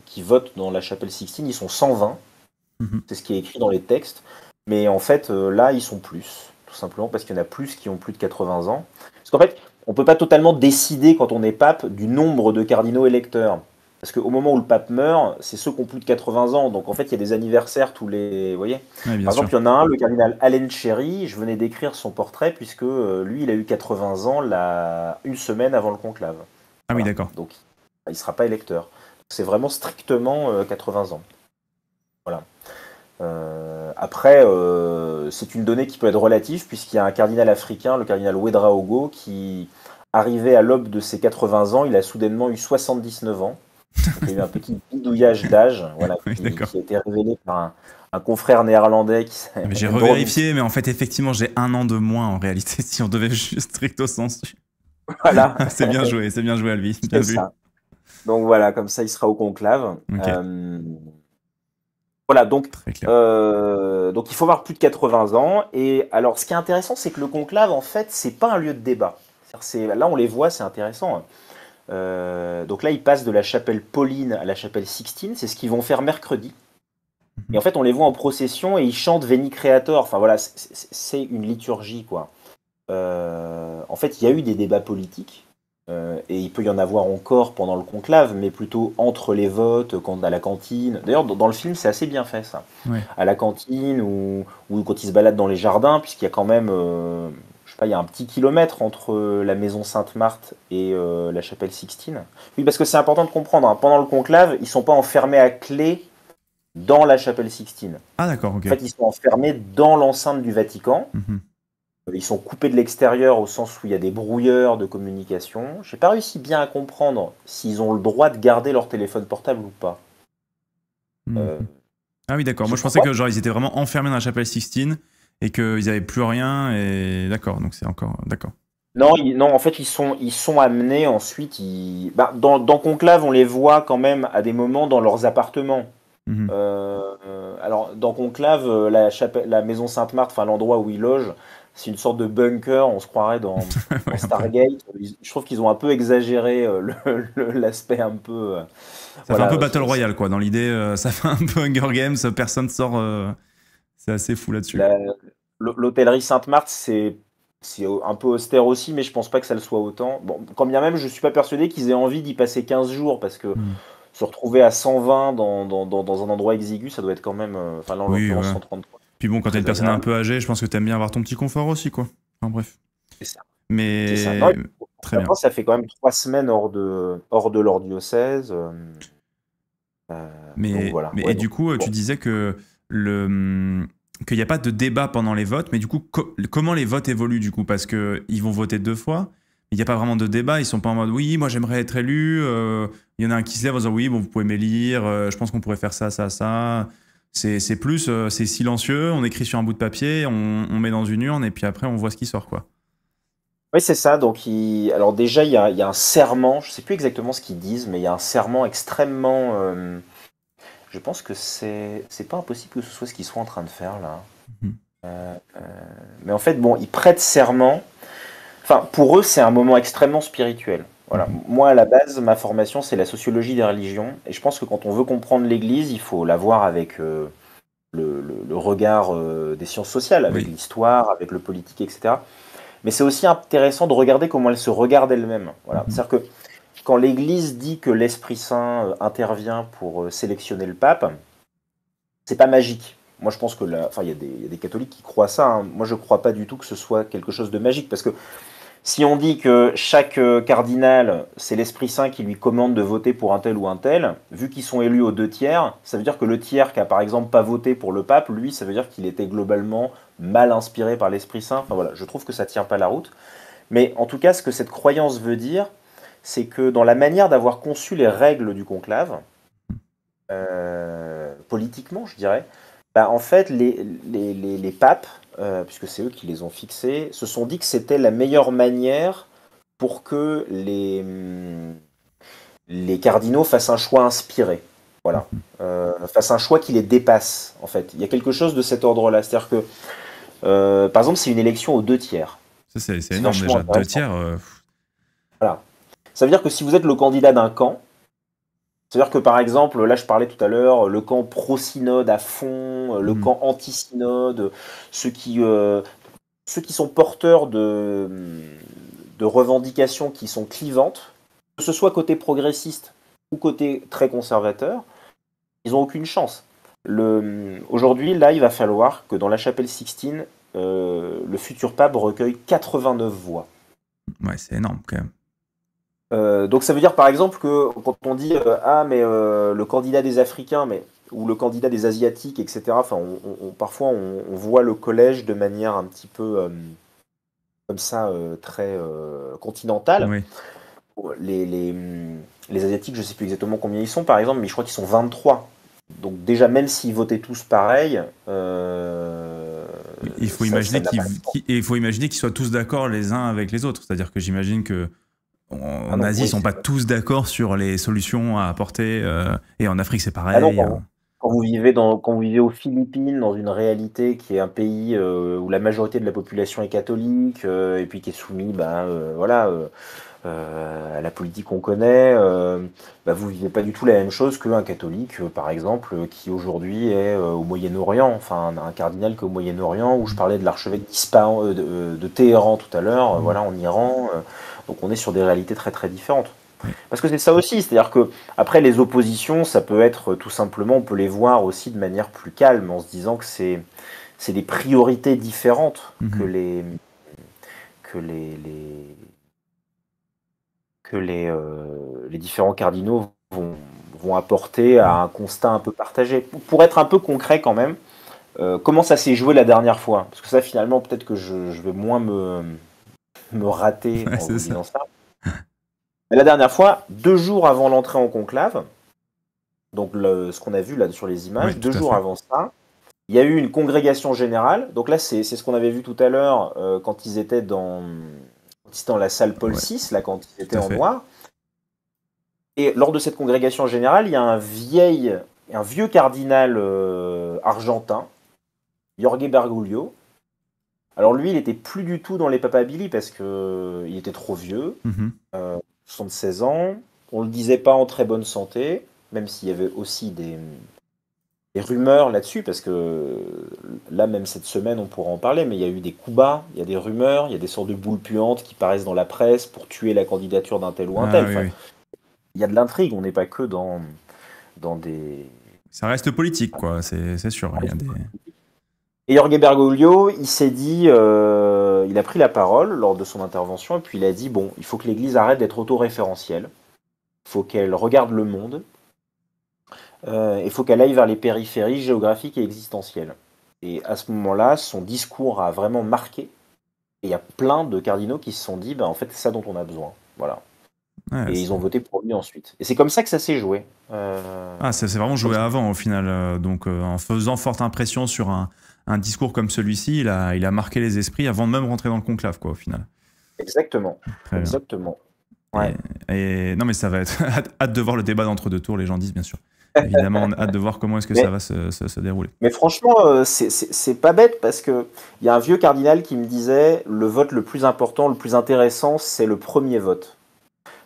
qui votent dans la chapelle Sixtine, ils sont 120. C'est ce qui est écrit dans les textes. Mais en fait là ils sont plus, tout simplement parce qu'il y en a plus qui ont plus de 80 ans. Parce qu'en fait on peut pas totalement décider quand on est pape du nombre de cardinaux électeurs. Parce qu'au moment où le pape meurt, c'est ceux qui ont plus de 80 ans. Donc en fait, il y a des anniversaires tous les... Vous voyez ? Ouais, Par exemple, il y en a un, le cardinal Allen Cherry. Je venais d'écrire son portrait puisque lui, il a eu 80 ans une semaine avant le conclave. Ah voilà. Oui, d'accord. Donc il ne sera pas électeur. C'est vraiment strictement 80 ans. Voilà. Après, c'est une donnée qui peut être relative puisqu'il y a un cardinal africain, le cardinal Ouedraogo, qui, arrivé à l'aube de ses 80 ans, il a soudainement eu 79 ans. Donc, il y a eu un petit bidouillage d'âge voilà, Oui, qui a été révélé par un confrère néerlandais. J'ai revérifié, mais en fait, effectivement, j'ai 1 an de moins en réalité, si on devait juste stricto sensu. Voilà. C'est bien joué, Albi. Bien vu. Ça. Donc voilà, comme ça, il sera au conclave. Okay. Voilà, donc il faut avoir plus de 80 ans. Et alors, ce qui est intéressant, c'est que le conclave, en fait, c'est pas un lieu de débat. Là, on les voit, c'est intéressant. Donc là, ils passent de la chapelle Pauline à la chapelle Sixtine. C'est ce qu'ils vont faire mercredi. Et en fait, on les voit en procession et ils chantent Veni Creator. Enfin voilà, c'est une liturgie, quoi. En fait, il y a eu des débats politiques. Et il peut y en avoir encore pendant le conclave, mais plutôt entre les votes, à la cantine. D'ailleurs, dans le film, c'est assez bien fait, ça. Ouais. À la cantine ou quand ils se baladent dans les jardins, puisqu'il y a quand même... il y a un petit kilomètre entre la maison Sainte-Marthe et la chapelle Sixtine. Oui, parce que c'est important de comprendre, hein, pendant le conclave, ils ne sont pas enfermés à clé dans la chapelle Sixtine. Ah d'accord, ok. En fait, ils sont enfermés dans l'enceinte du Vatican. Ils sont coupés de l'extérieur au sens où il y a des brouilleurs de communication. Je n'ai pas réussi bien à comprendre s'ils ont le droit de garder leur téléphone portable ou pas. Ah oui, d'accord. Moi, je pensais que genre ils étaient vraiment enfermés dans la chapelle Sixtine et qu'ils n'avaient plus rien. Et d'accord, donc c'est encore d'accord. Non, en fait, ils sont amenés ensuite. Dans Conclave, on les voit quand même à des moments dans leurs appartements. Mhm. Alors, dans Conclave, la maison Sainte-Marthe, enfin l'endroit où ils logent, c'est une sorte de bunker. On se croirait dans Ouais, un peu. Stargate. Je trouve qu'ils ont un peu exagéré l'aspect un peu. Ça fait un peu Voilà. Battle Royale, quoi. Dans l'idée, ça fait un peu Hunger Games, personne sort. C'est assez fou là-dessus. La- L'hôtellerie Sainte-Marthe, c'est un peu austère aussi, mais je pense pas que ça le soit autant. Bon, quand bien même, je suis pas persuadé qu'ils aient envie d'y passer 15 jours, parce que Hmm. se retrouver à 120 dans un endroit exigu, ça doit être quand même, enfin là en Oui, l'occurrence ouais. 133, Puis bon, quand t'es une très personne un agréable. peu âgée, je pense que t'aimes bien avoir ton petit confort aussi, quoi. Enfin bref. C'est ça. C'est ça. Non, Mais très bien. maintenant, ça fait quand même 3 semaines hors de leur diocèse. Donc voilà. Et Ouais, donc, du coup, tu bon. disais que qu'il n'y a pas de débat pendant les votes, mais du coup, comment les votes évoluent du coup? Parce qu'ils vont voter 2 fois, il n'y a pas vraiment de débat, ils sont pas en mode oui, moi j'aimerais être élu, il y en a un qui se lève en disant oui, bon, vous pouvez m'élire, je pense qu'on pourrait faire ça, ça, ça. C'est plus, c'est silencieux, on écrit sur un bout de papier, on met dans une urne et puis après on voit ce qui sort, quoi. Oui, c'est ça. Donc, alors déjà, il y a un serment. Je sais plus exactement ce qu'ils disent, mais il y a un serment extrêmement. Je pense que c'est pas impossible que ce soit ce qu'ils sont en train de faire là. Mhm. Mais en fait, bon, ils prêtent serment. Enfin, pour eux, c'est un moment extrêmement spirituel. Voilà. Mhm. Moi, à la base, ma formation, c'est la sociologie des religions. Et je pense que quand on veut comprendre l'Église, il faut la voir avec le regard des sciences sociales, avec Oui. l'histoire, avec le politique, etc. Mais c'est aussi intéressant de regarder comment elle se regarde elle-même. Voilà. Mhm. C'est-à-dire que quand l'Église dit que l'Esprit Saint intervient pour sélectionner le pape, c'est pas magique. Moi, je pense que enfin, il y a des catholiques qui croient ça, hein. Moi, je crois pas du tout que ce soit quelque chose de magique, parce que si on dit que chaque cardinal, c'est l'Esprit Saint qui lui commande de voter pour un tel ou un tel, vu qu'ils sont élus aux 2 tiers, ça veut dire que le tiers qui a par exemple pas voté pour le pape, lui, ça veut dire qu'il était globalement mal inspiré par l'Esprit Saint. Enfin voilà, je trouve que ça tient pas la route. Mais en tout cas, ce que cette croyance veut dire, c'est que dans la manière d'avoir conçu les règles du conclave, politiquement, je dirais, bah, en fait, les papes, puisque c'est eux qui les ont fixés, se sont dit que c'était la meilleure manière pour que les cardinaux fassent un choix inspiré. Voilà. Fassent un choix qui les dépasse, en fait. Il y a quelque chose de cet ordre-là. C'est-à-dire que, par exemple, c'est une élection aux 2 tiers. Ça, c'est C'est énorme vachement déjà. Deux intéressant. tiers. Voilà. Ça veut dire que si vous êtes le candidat d'un camp, c'est-à-dire que par exemple, là je parlais tout à l'heure, le camp pro-synode à fond, le Mhm. camp anti-synode, ceux qui, euh, ceux qui sont porteurs de revendications qui sont clivantes, que ce soit côté progressiste ou côté très conservateur, ils n'ont aucune chance. Aujourd'hui, là, il va falloir que dans la chapelle Sixtine, le futur pape recueille 89 voix. Ouais, c'est énorme quand même. Donc ça veut dire par exemple que quand on dit ah mais le candidat des Africains mais ou le candidat des Asiatiques etc. Enfin parfois on voit le collège de manière un petit peu comme ça très continentale. Oui. Les Asiatiques je sais plus exactement combien ils sont par exemple mais je crois qu'ils sont 23. Donc déjà même s'ils votaient tous pareil, Il faut ça imaginer n'a pas. il faut imaginer qu'ils soient tous d'accord les uns avec les autres. C'est-à-dire que j'imagine que Ah en non Asie, ils oui sont c'est pas tous d'accord sur les solutions à apporter. Et en Afrique, c'est Ah non, pareil. quand vous vivez aux Philippines, dans une réalité qui est un pays où la majorité de la population est catholique, et puis qui est soumis, voilà, à la politique qu'on connaît, vous vivez pas du tout la même chose qu'un catholique, par exemple, qui aujourd'hui est au Moyen-Orient, enfin un cardinal qui est au Moyen-Orient, où je parlais de l'archevêque d'Ispahan, de Téhéran tout à l'heure, Mhm. voilà, en Iran, donc on est sur des réalités très très différentes. Oui. Parce que c'est ça aussi, c'est-à-dire que après les oppositions, ça peut être tout simplement, on peut les voir aussi de manière plus calme, en se disant que c'est des priorités différentes Mhm. que les différents cardinaux vont apporter à Ouais. un constat un peu partagé. Pour être un peu concret quand même, comment ça s'est joué la dernière fois? Parce que ça finalement peut-être que je vais moins me rater Ouais, en c'est vous ça. disant ça. Mais la dernière fois, 2 jours avant l'entrée en conclave, donc ce qu'on a vu là sur les Oui, images, deux tout à jours fait. avant ça, il y a eu une congrégation générale. Donc là, c'est ce qu'on avait vu tout à l'heure quand ils étaient c'était dans la salle Paul Ouais, VI, là, quand il était tout à en fait. noir. Et lors de cette congrégation générale, il y a un vieux cardinal argentin, Jorge Bergoglio. Alors lui, il était plus du tout dans les papabili parce que il était trop vieux, Mhm. 76 ans. On le disait pas en très bonne santé, même s'il y avait aussi des rumeurs là-dessus, parce que là, même cette semaine, on pourra en parler, mais il y a eu des coups bas, il y a des rumeurs, il y a des sortes de boules puantes qui paraissent dans la presse pour tuer la candidature d'un tel ou un tel. Ah oui, Enfin, oui. il y a de l'intrigue, on n'est pas que dans des... Ça reste politique, quoi, c'est sûr. Il y a des... Et Jorge Bergoglio, il s'est dit, il a pris la parole lors de son intervention, et puis il a dit, bon, il faut que l'Église arrête d'être autoréférentielle, il faut qu'elle regarde le monde, il faut qu'elle aille vers les périphéries géographiques et existentielles. Et à ce moment-là, son discours a vraiment marqué, et il y a plein de cardinaux qui se sont dit, en fait, c'est ça dont on a besoin. Voilà. Ouais, Et ils ont voté pour lui ensuite. Et c'est comme ça que ça s'est joué. ah, ça s'est vraiment joué avant, au final. Donc, en faisant forte impression sur un discours comme celui-ci, il a marqué les esprits avant de même rentrer dans le conclave, quoi, au final. Exactement. Très bien. Exactement. Ouais. Non, mais ça va être hâte de voir le débat d'entre deux tours, les gens disent, bien sûr. Évidemment, on a hâte de voir comment est-ce que ça va se dérouler. Mais franchement, c'est pas bête parce que il y a un vieux cardinal qui me disait le vote le plus important, le plus intéressant, c'est le premier vote.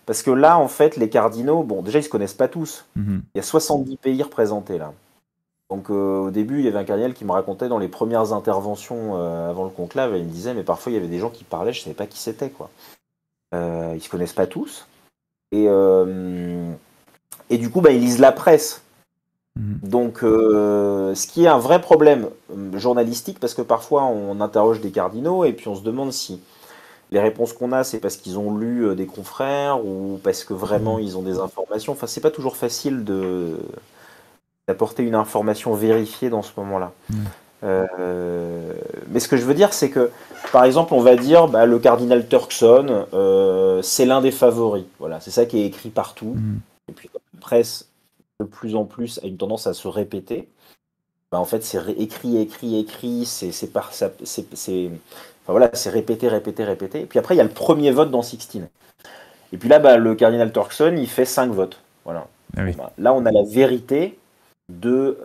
Parce que là, en fait, les cardinaux, bon, déjà, ils se connaissent pas tous. Mhm. Il y a 70 pays représentés là. Donc au début, il y avait un cardinal qui me racontait dans les premières interventions avant le conclave, il me disait, mais parfois il y avait des gens qui parlaient, je savais pas qui c'était, quoi. Ils se connaissent pas tous. Et du coup, ils lisent la presse. Donc, ce qui est un vrai problème journalistique, parce que parfois on interroge des cardinaux et puis on se demande si les réponses qu'on a, c'est parce qu'ils ont lu des confrères ou parce que vraiment ils ont des informations. Enfin, c'est pas toujours facile d'apporter une information vérifiée dans ce moment-là. Mais ce que je veux dire, c'est que, par exemple, on va dire le cardinal Turkson, c'est l'un des favoris. Voilà, c'est ça qui est écrit partout. Et puis, la presse, de plus en plus, a une tendance à se répéter. En fait, c'est écrit, enfin, voilà, c'est répété. Et puis après, il y a le premier vote dans Sixtine. Et puis là, le cardinal Turkson, il fait 5 votes. Voilà. Ah oui. Là, on a la vérité du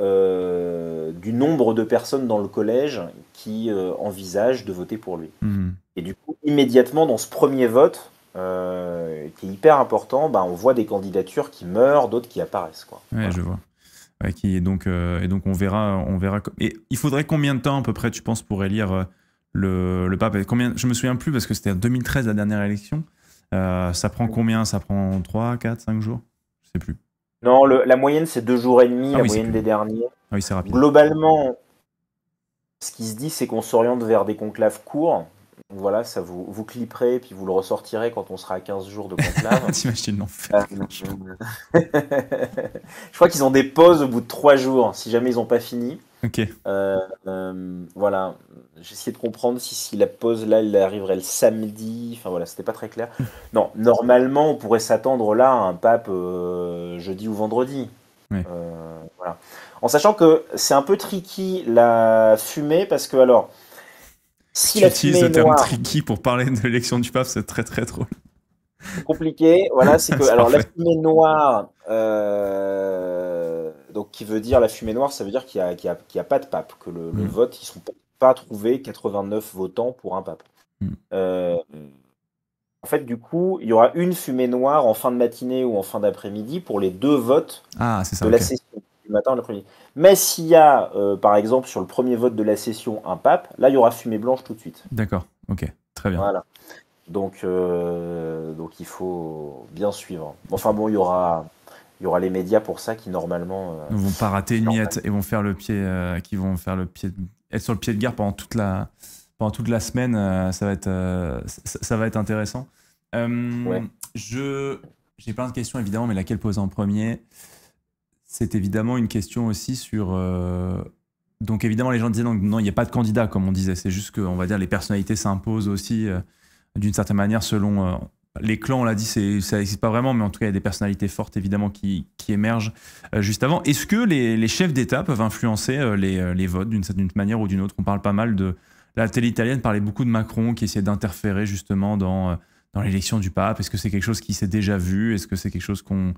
nombre de personnes dans le collège qui envisagent de voter pour lui. Et du coup, immédiatement, dans ce premier vote, qui est hyper important, on voit des candidatures qui meurent, d'autres qui apparaissent. Quoi. Ouais, voilà. je vois. Ouais, et donc on verra. Et il faudrait combien de temps à peu près, tu penses, pour élire le pape? Je me souviens plus parce que c'était en 2013 la dernière élection. Ça prend combien? Ça prend 3, 4, 5 jours? Je sais plus. Non, la moyenne c'est 2 jours et demi, Ah la oui, moyenne des derniers. Ah oui, c'est rapide. Globalement, ce qui se dit, c'est qu'on s'oriente vers des conclaves courts. Donc voilà, ça vous clipperez et puis vous le ressortirez quand on sera à 15 jours de conclave. T'imagines l'enfer. Je crois qu'ils ont des pauses au bout de 3 jours, si jamais ils n'ont pas fini. Ok. Voilà, j'ai essayé de comprendre si la pause là, elle arriverait le samedi. Enfin voilà, c'était pas très clair. Non, normalement, on pourrait s'attendre là à un pape jeudi ou vendredi. Ouais. Voilà. En sachant que c'est un peu tricky la fumée, parce que alors, si la fumée le est terme noire, tricky pour parler de l'élection du pape, c'est très très drôle. c'est compliqué. Voilà, c'est que C'est alors la parfait. fumée noire, donc qui veut dire la fumée noire, ça veut dire qu'il y a pas de pape, que le vote, ils ne sont pas trouvés 89 votants pour un pape. En fait, du coup, il y aura une fumée noire en fin de matinée ou en fin d'après-midi pour les 2 votes de la session, du matin ou l'après-midi. Mais s'il y a, par exemple, sur le premier vote de la session, un pape, là, il y aura fumée blanche tout de suite. D'accord, ok, très bien. Voilà. Donc il faut bien suivre. Enfin bon, il y aura les médias pour ça qui normalement Ils vont pas rater une miette et vont faire le pied, être sur le pied de guerre pendant toute la semaine. Ça va être intéressant. Ouais. J'ai plein de questions évidemment, mais laquelle poser en premier? C'est évidemment une question aussi sur. Donc évidemment, les gens disaient non, il n'y a pas de candidat comme on disait. C'est juste que, on va dire, les personnalités s'imposent aussi d'une certaine manière selon. Les clans, on l'a dit, ça n'existe pas vraiment, mais en tout cas, il y a des personnalités fortes, évidemment, qui émergent juste avant. Est-ce que les chefs d'État peuvent influencer les votes d'une manière ou d'une autre? On parle pas mal de la télé italienne parlait beaucoup de Macron qui essayait d'interférer justement dans l'élection du pape. Est-ce que c'est quelque chose qui s'est déjà vu? Est-ce que c'est quelque chose qu'on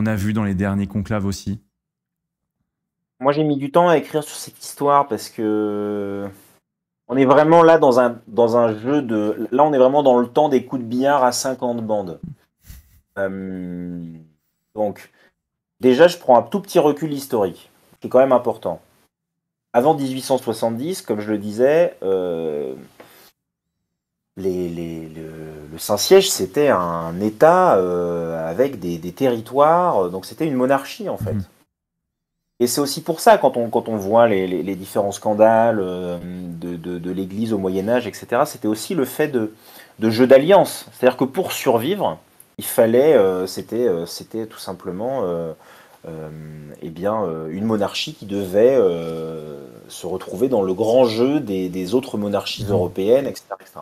a vu dans les derniers conclaves aussi? Moi, j'ai mis du temps à écrire sur cette histoire parce que on est vraiment là dans un jeu de. Là, on est vraiment dans le temps des coups de billard à 50 bandes. Euh, donc, déjà, je prends un tout petit recul historique, qui est quand même important. Avant 1870, comme je le disais, le Saint-Siège, c'était un État avec des territoires, donc c'était une monarchie en fait. Et c'est aussi pour ça, quand on voit les différents scandales de l'Église au Moyen-Âge, etc., c'était aussi le fait de jeux d'alliance. C'est-à-dire que pour survivre, il fallait, c'était tout simplement une monarchie qui devait se retrouver dans le grand jeu des autres monarchies européennes, etc., etc.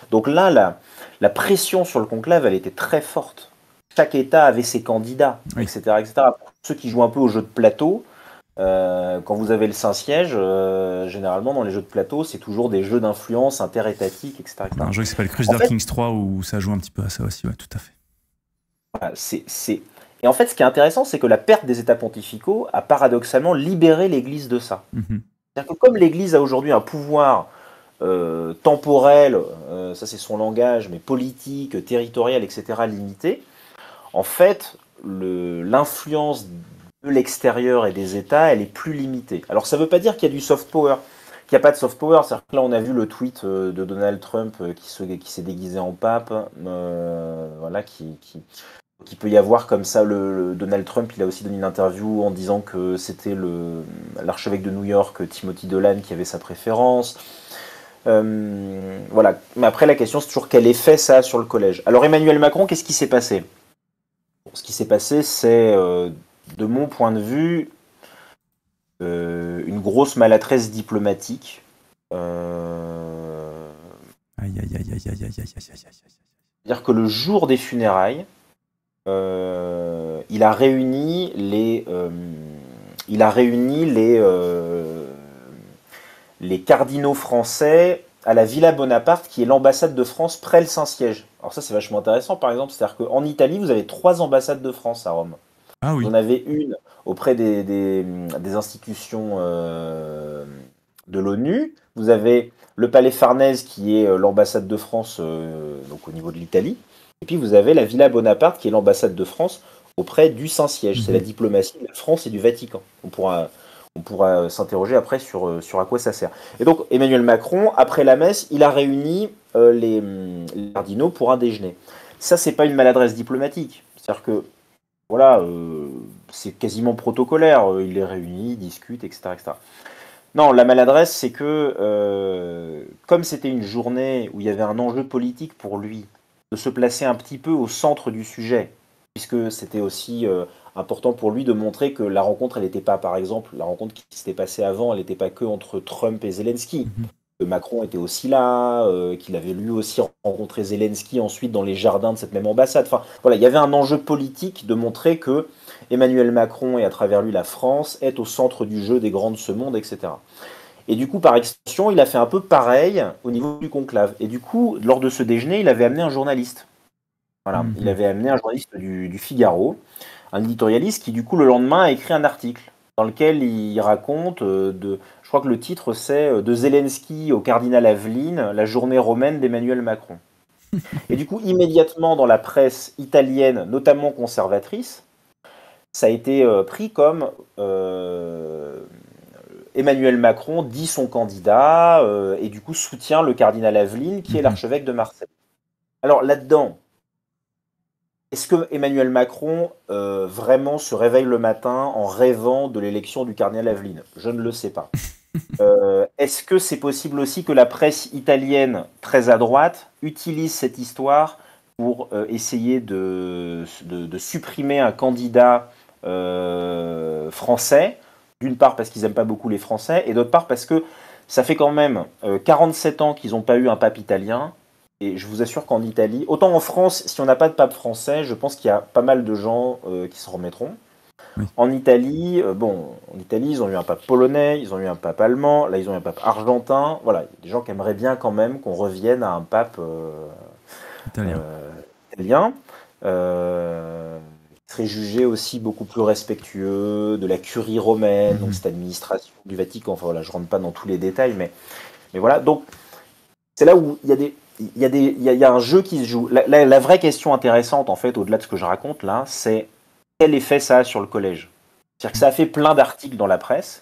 Donc là, la pression sur le conclave, elle était très forte. Chaque État avait ses candidats, Oui. etc., etc. Pour ceux qui jouent un peu au jeu de plateau, quand vous avez le Saint-Siège, généralement dans les jeux de plateau, c'est toujours des jeux d'influence interétatiques, etc., etc. Un jeu qui s'appelle Crusader Kings 3 où ça joue un petit peu à ça aussi, ouais, tout à fait. Voilà, Et en fait, ce qui est intéressant, c'est que la perte des États pontificaux a paradoxalement libéré l'Église de ça. C'est-à-dire que comme l'Église a aujourd'hui un pouvoir temporel, ça c'est son langage, mais politique, territorial, etc., limité, en fait, l'influence de l'extérieur et des États, elle est plus limitée. Alors ça ne veut pas dire qu'il y a du soft power, qu'il n'y a pas de soft power. C'est-à-dire que là, on a vu le tweet de Donald Trump qui s'est déguisé en pape, voilà, qui peut y avoir comme ça. Le Donald Trump, il a aussi donné une interview en disant que c'était l'archevêque de New York, Timothy Dolan, qui avait sa préférence. Voilà. Mais après, la question, c'est toujours quel effet ça a sur le collège. Alors Emmanuel Macron, qu'est-ce qui s'est passé? Ce qui s'est passé, c'est, de mon point de vue, une grosse maladresse diplomatique. Aïe, aïe, aïe, aïe, aïe, aïe, aïe, aïe, aïe. C'est-à-dire que le jour des funérailles, il a réuni les cardinaux français à la Villa Bonaparte, qui est l'ambassade de France près le Saint-Siège. Alors ça, c'est vachement intéressant, par exemple. C'est-à-dire qu'en Italie, vous avez 3 ambassades de France à Rome. Ah Vous oui. en avez une auprès des institutions de l'ONU. Vous avez le Palais Farnèse, qui est l'ambassade de France donc au niveau de l'Italie. Et puis vous avez la Villa Bonaparte, qui est l'ambassade de France auprès du Saint-Siège. C'est la diplomatie de la France et du Vatican. On pourra s'interroger après sur à quoi ça sert. Et donc Emmanuel Macron, après la messe, il a réuni les cardinaux pour un déjeuner. Ça, c'est pas une maladresse diplomatique. C'est-à-dire que voilà, c'est quasiment protocolaire. Il les réunit, il discute, etc., etc. Non, la maladresse, c'est que comme c'était une journée où il y avait un enjeu politique pour lui, de se placer un petit peu au centre du sujet, puisque c'était aussi important pour lui de montrer que la rencontre, elle n'était pas, par exemple, la rencontre qui s'était passée avant, elle n'était pas que entre Trump et Zelensky. Que Macron était aussi là, qu'il avait lui aussi rencontré Zelensky ensuite dans les jardins de cette même ambassade. Enfin, voilà, il y avait un enjeu politique de montrer que Emmanuel Macron et à travers lui la France est au centre du jeu des grands de ce monde, etc. Et du coup, par extension, il a fait un peu pareil au niveau du conclave. Et du coup, lors de ce déjeuner, il avait amené un journaliste. Voilà, il avait amené un journaliste du Figaro, un éditorialiste qui, du coup, le lendemain a écrit un article dans lequel il raconte je crois que le titre c'est de Zelensky au cardinal Aveline, la journée romaine d'Emmanuel Macron. Et du coup, immédiatement dans la presse italienne, notamment conservatrice, ça a été pris comme Emmanuel Macron dit son candidat et du coup soutient le cardinal Aveline qui est l'archevêque de Marseille. Alors là-dedans, est-ce que Emmanuel Macron vraiment se réveille le matin en rêvant de l'élection du cardinal Aveline? Je ne le sais pas. Est-ce que c'est possible aussi que la presse italienne, très à droite, utilise cette histoire pour essayer de supprimer un candidat français, d'une part parce qu'ils n'aiment pas beaucoup les Français, et d'autre part parce que ça fait quand même 47 ans qu'ils n'ont pas eu un pape italien. Et je vous assure qu'en Italie, autant en France, si on n'a pas de pape français, je pense qu'il y a pas mal de gens qui s'en remettront. Oui. En Italie, en Italie, ils ont eu un pape polonais, ils ont eu un pape allemand, là, ils ont eu un pape argentin. Voilà, il y a des gens qui aimeraient bien quand même qu'on revienne à un pape Italien. euh, italien, qui serait jugé aussi beaucoup plus respectueux de la curie romaine, donc Mhm. cette administration du Vatican. Enfin voilà, je rentre pas dans tous les détails, mais voilà. Donc c'est là où il y a un jeu qui se joue. La vraie question intéressante, en fait, au-delà de ce que je raconte là, c'est quel effet ça a sur le collège. C'est-à-dire que ça a fait plein d'articles dans la presse.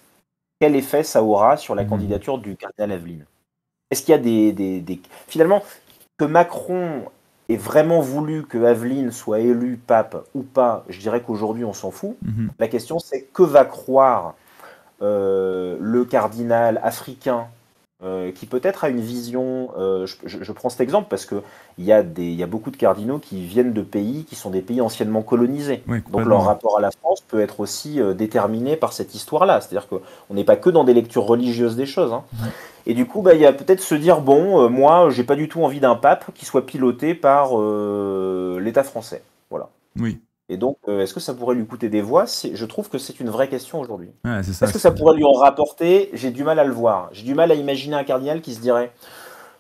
Quel effet ça aura sur la Mhm. candidature du cardinal Aveline? Est-ce qu'il y a Finalement, que Macron ait vraiment voulu que Aveline soit élu pape ou pas, je dirais qu'aujourd'hui on s'en fout. Mhm. La question c'est que va croire le cardinal africain qui peut-être a une vision. Je prends cet exemple parce que il y a beaucoup de cardinaux qui viennent de pays qui sont des pays anciennement colonisés. Oui, Donc leur complètement. Ouais. rapport à la France peut être aussi déterminé par cette histoire-là. C'est-à-dire qu'on n'est pas que dans des lectures religieuses des choses, hein. Mhm. Et du coup, bah, il y a peut-être se dire, bon, moi, j'ai pas du tout envie d'un pape qui soit piloté par l'État français. Voilà. Oui, Et donc, est-ce que ça pourrait lui coûter des voix? Je trouve que c'est une vraie question aujourd'hui. ouais, c'est ça. Est-ce que ça pourrait lui en rapporter? J'ai du mal à le voir. J'ai du mal à imaginer un cardinal qui se dirait,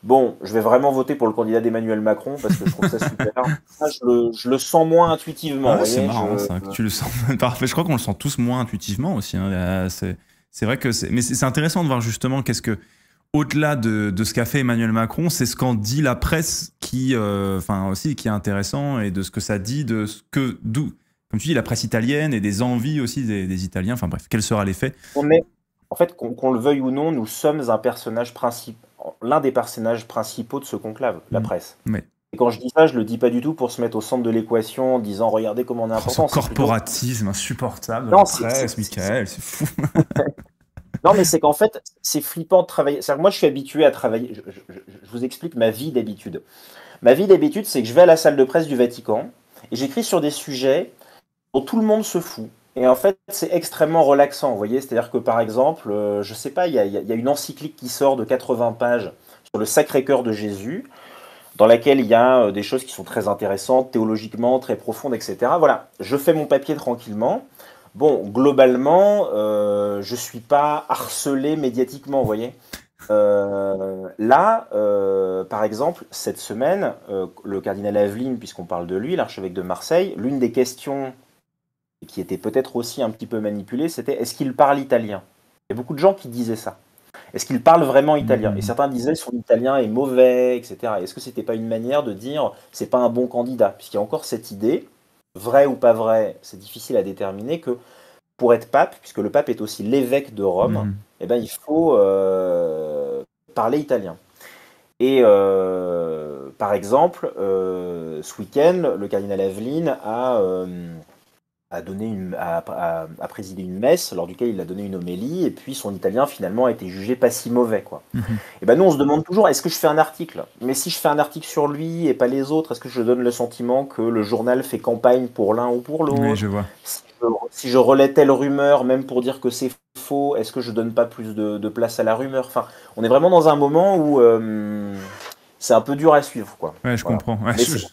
bon, je vais vraiment voter pour le candidat d'Emmanuel Macron parce que je trouve ça super. Ça, je le sens moins intuitivement, Ah vous ouais, c'est voyez. marrant ça, que tu le sens parfait. Je crois qu'on le sent tous moins intuitivement aussi, hein. C'est vrai que c'est. Mais c'est intéressant de voir justement qu'est-ce que. Au-delà de ce qu'a fait Emmanuel Macron, c'est ce qu'en dit la presse qui, enfin aussi, qui est intéressant et de ce que ça dit, de ce que, d'où, comme tu dis, la presse italienne et des envies aussi des Italiens. Enfin bref, quel sera l'effet? On est, en fait, qu'on le veuille ou non, nous sommes un personnage principal, l'un des personnages principaux de ce conclave, la Mm. presse. Ouais. Et quand je dis ça, je le dis pas du tout pour se mettre au centre de l'équation en disant regardez comment on est Oh, ce important, c'est plutôt. corporatisme insupportable de la Non, presse, Michael, c'est fou. non, mais c'est qu'en fait, c'est flippant de travailler. C'est-à-dire que moi, je suis habitué à travailler. Je vous explique ma vie d'habitude. Ma vie d'habitude, c'est que je vais à la salle de presse du Vatican et j'écris sur des sujets dont tout le monde se fout. Et en fait, c'est extrêmement relaxant, vous voyez. C'est-à-dire que par exemple, je sais pas, il y a une encyclique qui sort de 80 pages sur le Sacré-Cœur de Jésus, dans laquelle il y a des choses qui sont très intéressantes, théologiquement, très profondes, etc. Voilà, je fais mon papier tranquillement. Bon, globalement, je suis pas harcelé médiatiquement, vous voyez. Là, par exemple, cette semaine, le cardinal Aveline, puisqu'on parle de lui, l'archevêque de Marseille, l'une des questions qui était peut-être aussi un petit peu manipulée, c'était est-ce qu'il parle italien? Il y a beaucoup de gens qui disaient ça. Est-ce qu'il parle vraiment italien? Et Mhm. certains disaient son italien est mauvais, etc. Est-ce que c'était pas une manière de dire c'est pas un bon candidat? Puisqu'il y a encore cette idée, vrai ou pas vrai, c'est difficile à déterminer, que pour être pape, puisque le pape est aussi l'évêque de Rome, Mhm. eh ben, il faut parler italien. Et par exemple, ce week-end, le cardinal Aveline a présidé une messe lors duquel il a donné une homélie, et puis son italien finalement a été jugé pas si mauvais, quoi. Mhm. Et ben nous on se demande toujours est-ce que je fais un article? Mais si je fais un article sur lui et pas les autres, est-ce que je donne le sentiment que le journal fait campagne pour l'un ou pour Oui, je l'autre? vois. Si je relais telle rumeur, même pour dire que c'est faux, est-ce que je donne pas plus de place à la rumeur? Enfin, on est vraiment dans un moment où c'est un peu dur à suivre, quoi. Ouais, je Voilà. comprends. Ouais, Mais c'est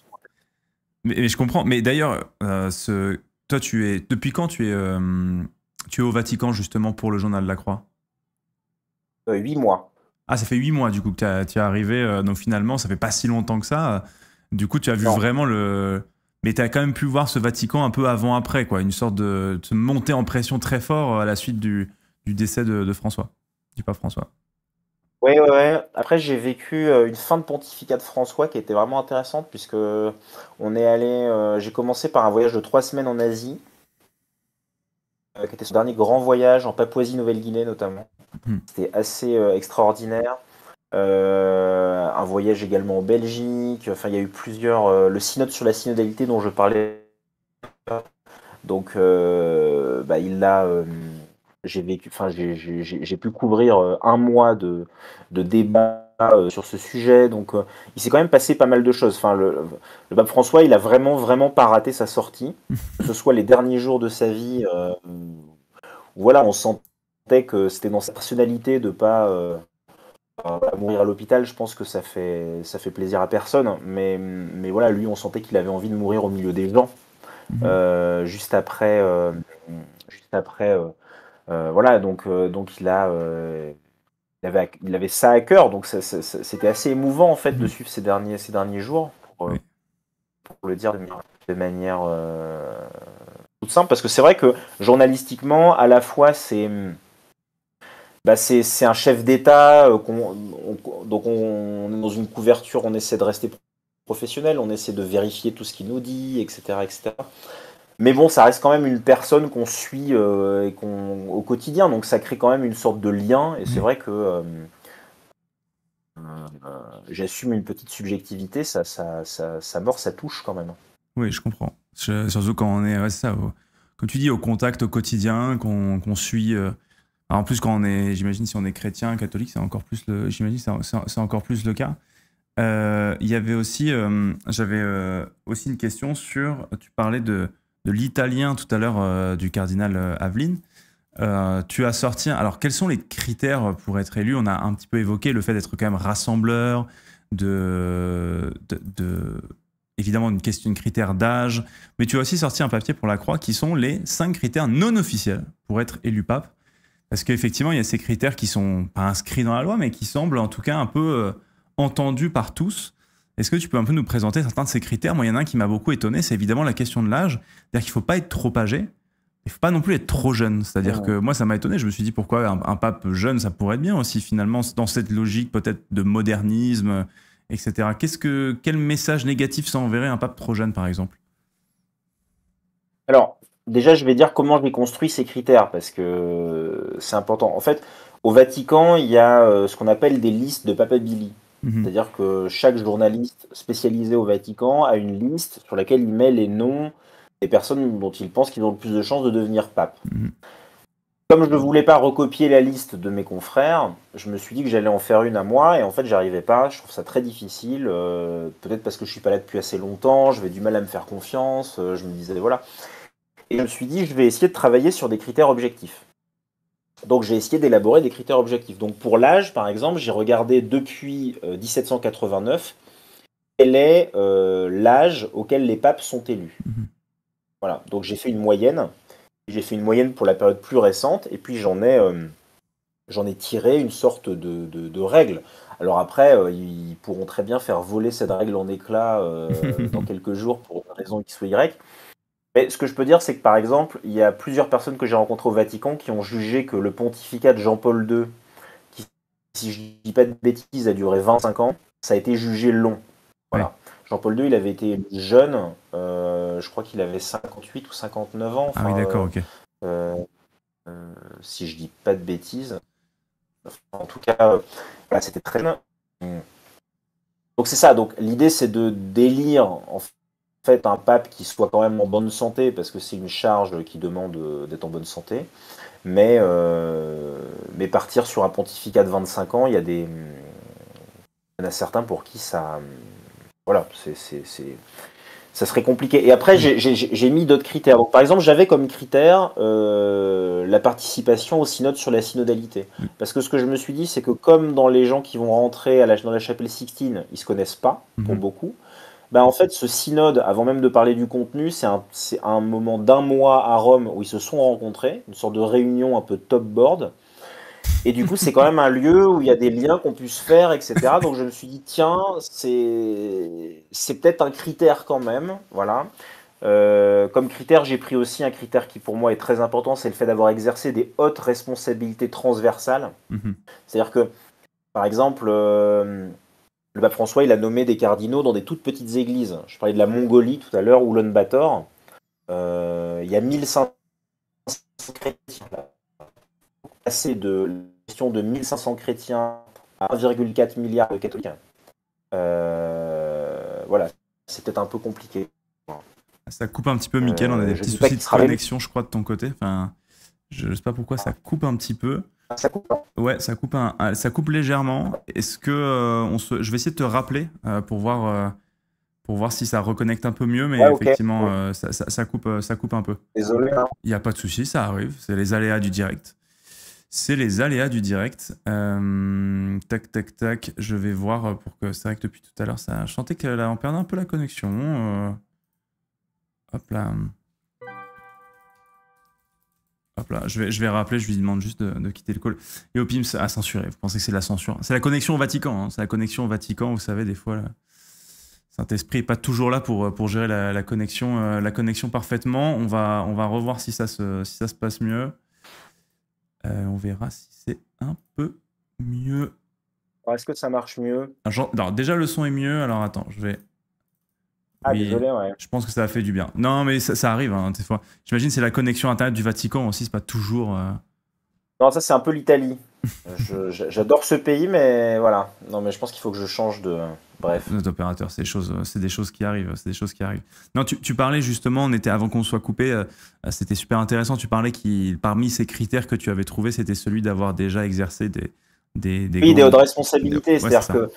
mais je comprends. Mais d'ailleurs, toi, depuis quand tu es au Vatican justement pour le journal de la Croix? 8 mois. Ah, ça fait 8 mois du coup que tu es arrivé. Donc finalement, ça fait pas si longtemps que ça. Du coup, tu as vu Non. vraiment le. Mais tu as quand même pu voir ce Vatican un peu avant-après, quoi. Une sorte de montée en pression très fort à la suite du décès de François, du pape François. Ouais, ouais, ouais. Après, j'ai vécu une fin de pontificat de François qui était vraiment intéressante puisque j'ai commencé par un voyage de 3 semaines en Asie, qui était son dernier grand voyage en Papouasie-Nouvelle-Guinée notamment. Hmm. C'était assez extraordinaire. Un voyage également en Belgique. Enfin, il y a eu plusieurs. Le synode sur la synodalité dont je parlais. Donc, bah, j'ai vécu. Enfin, j'ai pu couvrir un mois de débat sur ce sujet. Donc, il s'est quand même passé pas mal de choses. Enfin, le pape François, il a vraiment, vraiment pas raté sa sortie. Que ce soit les derniers jours de sa vie, où, voilà, on sentait que c'était dans sa personnalité de pas mourir à l'hôpital. Je pense que ça fait plaisir à personne. Mais voilà, lui, on sentait qu'il avait envie de mourir au milieu des gens. Mhm. juste après, juste après voilà, donc il avait ça à cœur, donc c'était assez émouvant en fait de Mhm. suivre ces derniers jours, Oui. pour le dire de manière toute simple, parce que c'est vrai que journalistiquement, à la fois c'est un chef d'État, donc on est dans une couverture, on essaie de rester professionnel, on essaie de vérifier tout ce qu'il nous dit, etc., etc. Mais bon, ça reste quand même une personne qu'on suit au quotidien, donc ça crée quand même une sorte de lien, et c'est Oui. vrai que j'assume une petite subjectivité, ça mord, ça touche quand même. Oui, je comprends. Surtout quand on est, ouais, c'est ça, comme tu dis, au contact au quotidien, qu'on suit. En plus, quand on est, j'imagine, si on est chrétien, catholique, c'est encore plus le, j'imagine, c'est encore plus le cas. Il y avait aussi, j'avais aussi une question sur, tu parlais de l'italien tout à l'heure du cardinal Aveline. Tu as sorti, alors quels sont les critères pour être élu? On a un petit peu évoqué le fait d'être quand même rassembleur, évidemment une critère d'âge, mais tu as aussi sorti un papier pour la Croix qui sont les 5 critères non officiels pour être élu pape. Parce qu'effectivement, il y a ces critères qui sont pas inscrits dans la loi, mais qui semblent en tout cas un peu entendus par tous. Est-ce que tu peux un peu nous présenter certains de ces critères? Moi, il y en a un qui m'a beaucoup étonné, c'est évidemment la question de l'âge. C'est-à-dire qu'il ne faut pas être trop âgé, il faut pas non plus être trop jeune. C'est-à-dire que Mmh. moi, ça m'a étonné. Je me suis dit pourquoi un pape jeune, ça pourrait être bien aussi, finalement, dans cette logique peut-être de modernisme, etc. Quel message négatif ça enverrait un pape trop jeune, par exemple? Alors, déjà, je vais dire comment j'ai construit ces critères, parce que c'est important. En fait, au Vatican, il y a ce qu'on appelle des listes de papabili. Mhm, C'est-à-dire que chaque journaliste spécialisé au Vatican a une liste sur laquelle il met les noms des personnes dont il pense qu'ils ont le plus de chances de devenir pape. mhm. Comme je ne voulais pas recopier la liste de mes confrères, je me suis dit que j'allais en faire une à moi, et en fait, j'arrivais pas. Je trouve ça très difficile. Peut-être parce que je suis pas là depuis assez longtemps, j'avais du mal à me faire confiance. Je me disais, voilà. Et je me suis dit, je vais essayer de travailler sur des critères objectifs. Donc j'ai essayé d'élaborer des critères objectifs. Donc pour l'âge, par exemple, j'ai regardé depuis 1789 quel est l'âge auquel les papes sont élus. Mhm. Voilà. Donc j'ai fait une moyenne. J'ai fait une moyenne pour la période plus récente, et puis j'en ai tiré une sorte de règle. Alors après, ils pourront très bien faire voler cette règle en éclats dans quelques jours pour une raison X ou Y. Mais ce que je peux dire, c'est que par exemple, il y a plusieurs personnes que j'ai rencontrées au Vatican qui ont jugé que le pontificat de Jean-Paul II, qui, si je dis pas de bêtises, a duré 25 ans, ça a été jugé long. Ouais. Voilà. Jean-Paul II, il avait été jeune, je crois qu'il avait 58 ou 59 ans, Ah oui, enfin, d'accord, ok. euh, si je dis pas de bêtises. Enfin, en tout cas, voilà, c'était très jeune. Donc c'est ça, donc l'idée c'est de d'élire en fait un pape qui soit quand même en bonne santé, parce que c'est une charge qui demande d'être en bonne santé, mais partir sur un pontificat de 25 ans, il y en a certains pour qui ça, voilà, ça serait compliqué. Et après, Oui. j'ai mis d'autres critères. Donc, par exemple, j'avais comme critère la participation au synode sur la synodalité. Oui. Parce que ce que je me suis dit, c'est que comme dans les gens qui vont rentrer dans la chapelle Sixtine, ils se connaissent pas, pour Mhm. beaucoup, bah en fait, ce synode, avant même de parler du contenu, c'est un moment d'un mois à Rome où ils se sont rencontrés, une sorte de réunion un peu top board. Et du coup, c'est quand même un lieu où il y a des liens qu'on puisse faire, etc. Donc je me suis dit, tiens, c'est peut-être un critère quand même. Voilà. Comme critère, j'ai pris aussi un critère qui pour moi est très important, c'est le fait d'avoir exercé des hautes responsabilités transversales. Mhm. C'est-à-dire que, par exemple, le pape François, il a nommé des cardinaux dans des toutes petites églises. Je parlais de la Mongolie tout à l'heure, Ulaanbaatar. Il y a 1500 chrétiens. Passer de la question de 1500 chrétiens à 1,4 milliard de catholiques, voilà, c'est peut-être un peu compliqué. Ça coupe un petit peu, Mickaël. On a des Je petits dis pas soucis de qu'Israël, connexion, je crois, de ton côté. Enfin, je sais pas pourquoi ça coupe un petit peu. ça coupe pas. Ouais, ça coupe légèrement. Est-ce que je vais essayer de te rappeler pour voir si ça reconnecte un peu mieux, mais Ouais, ok. effectivement, Oui. ça coupe un peu. Désolé. Hein. Il n'y a pas de souci, ça arrive. C'est les aléas du direct. C'est les aléas du direct. Tac, tac, tac. Je vais voir pour que. C'est vrai que depuis tout à l'heure, ça. Je sentais qu'on perdait un peu la connexion. Hop là. Hop là, je vais rappeler, je lui demande juste de quitter le call. Et au Pims à censurer. Vous pensez que c'est de la censure? C'est la connexion au Vatican. Hein. C'est la connexion au Vatican, vous savez, des fois, le Saint-Esprit n'est pas toujours là pour gérer la connexion parfaitement. On va revoir si ça se passe mieux. On verra si c'est un peu mieux. Est-ce que ça marche mieux? Alors, déjà, le son est mieux. Alors, attends, je vais... Ah, Oui, désolé, ouais. je pense que ça a fait du bien. Non, mais ça arrive, hein, des fois. J'imagine que c'est la connexion Internet du Vatican aussi, c'est pas toujours... Non, ça, c'est un peu l'Italie. J'adore ce pays, mais voilà. Non, mais je pense qu'il faut que je change de... Bref. Notre opérateur, c'est des choses qui arrivent. C'est des choses qui arrivent. Non, tu parlais justement, avant qu'on soit coupé, c'était super intéressant. Tu parlais parmi ces critères que tu avais trouvé, c'était celui d'avoir déjà exercé des hautes responsabilités. Ouais, C'est-à-dire que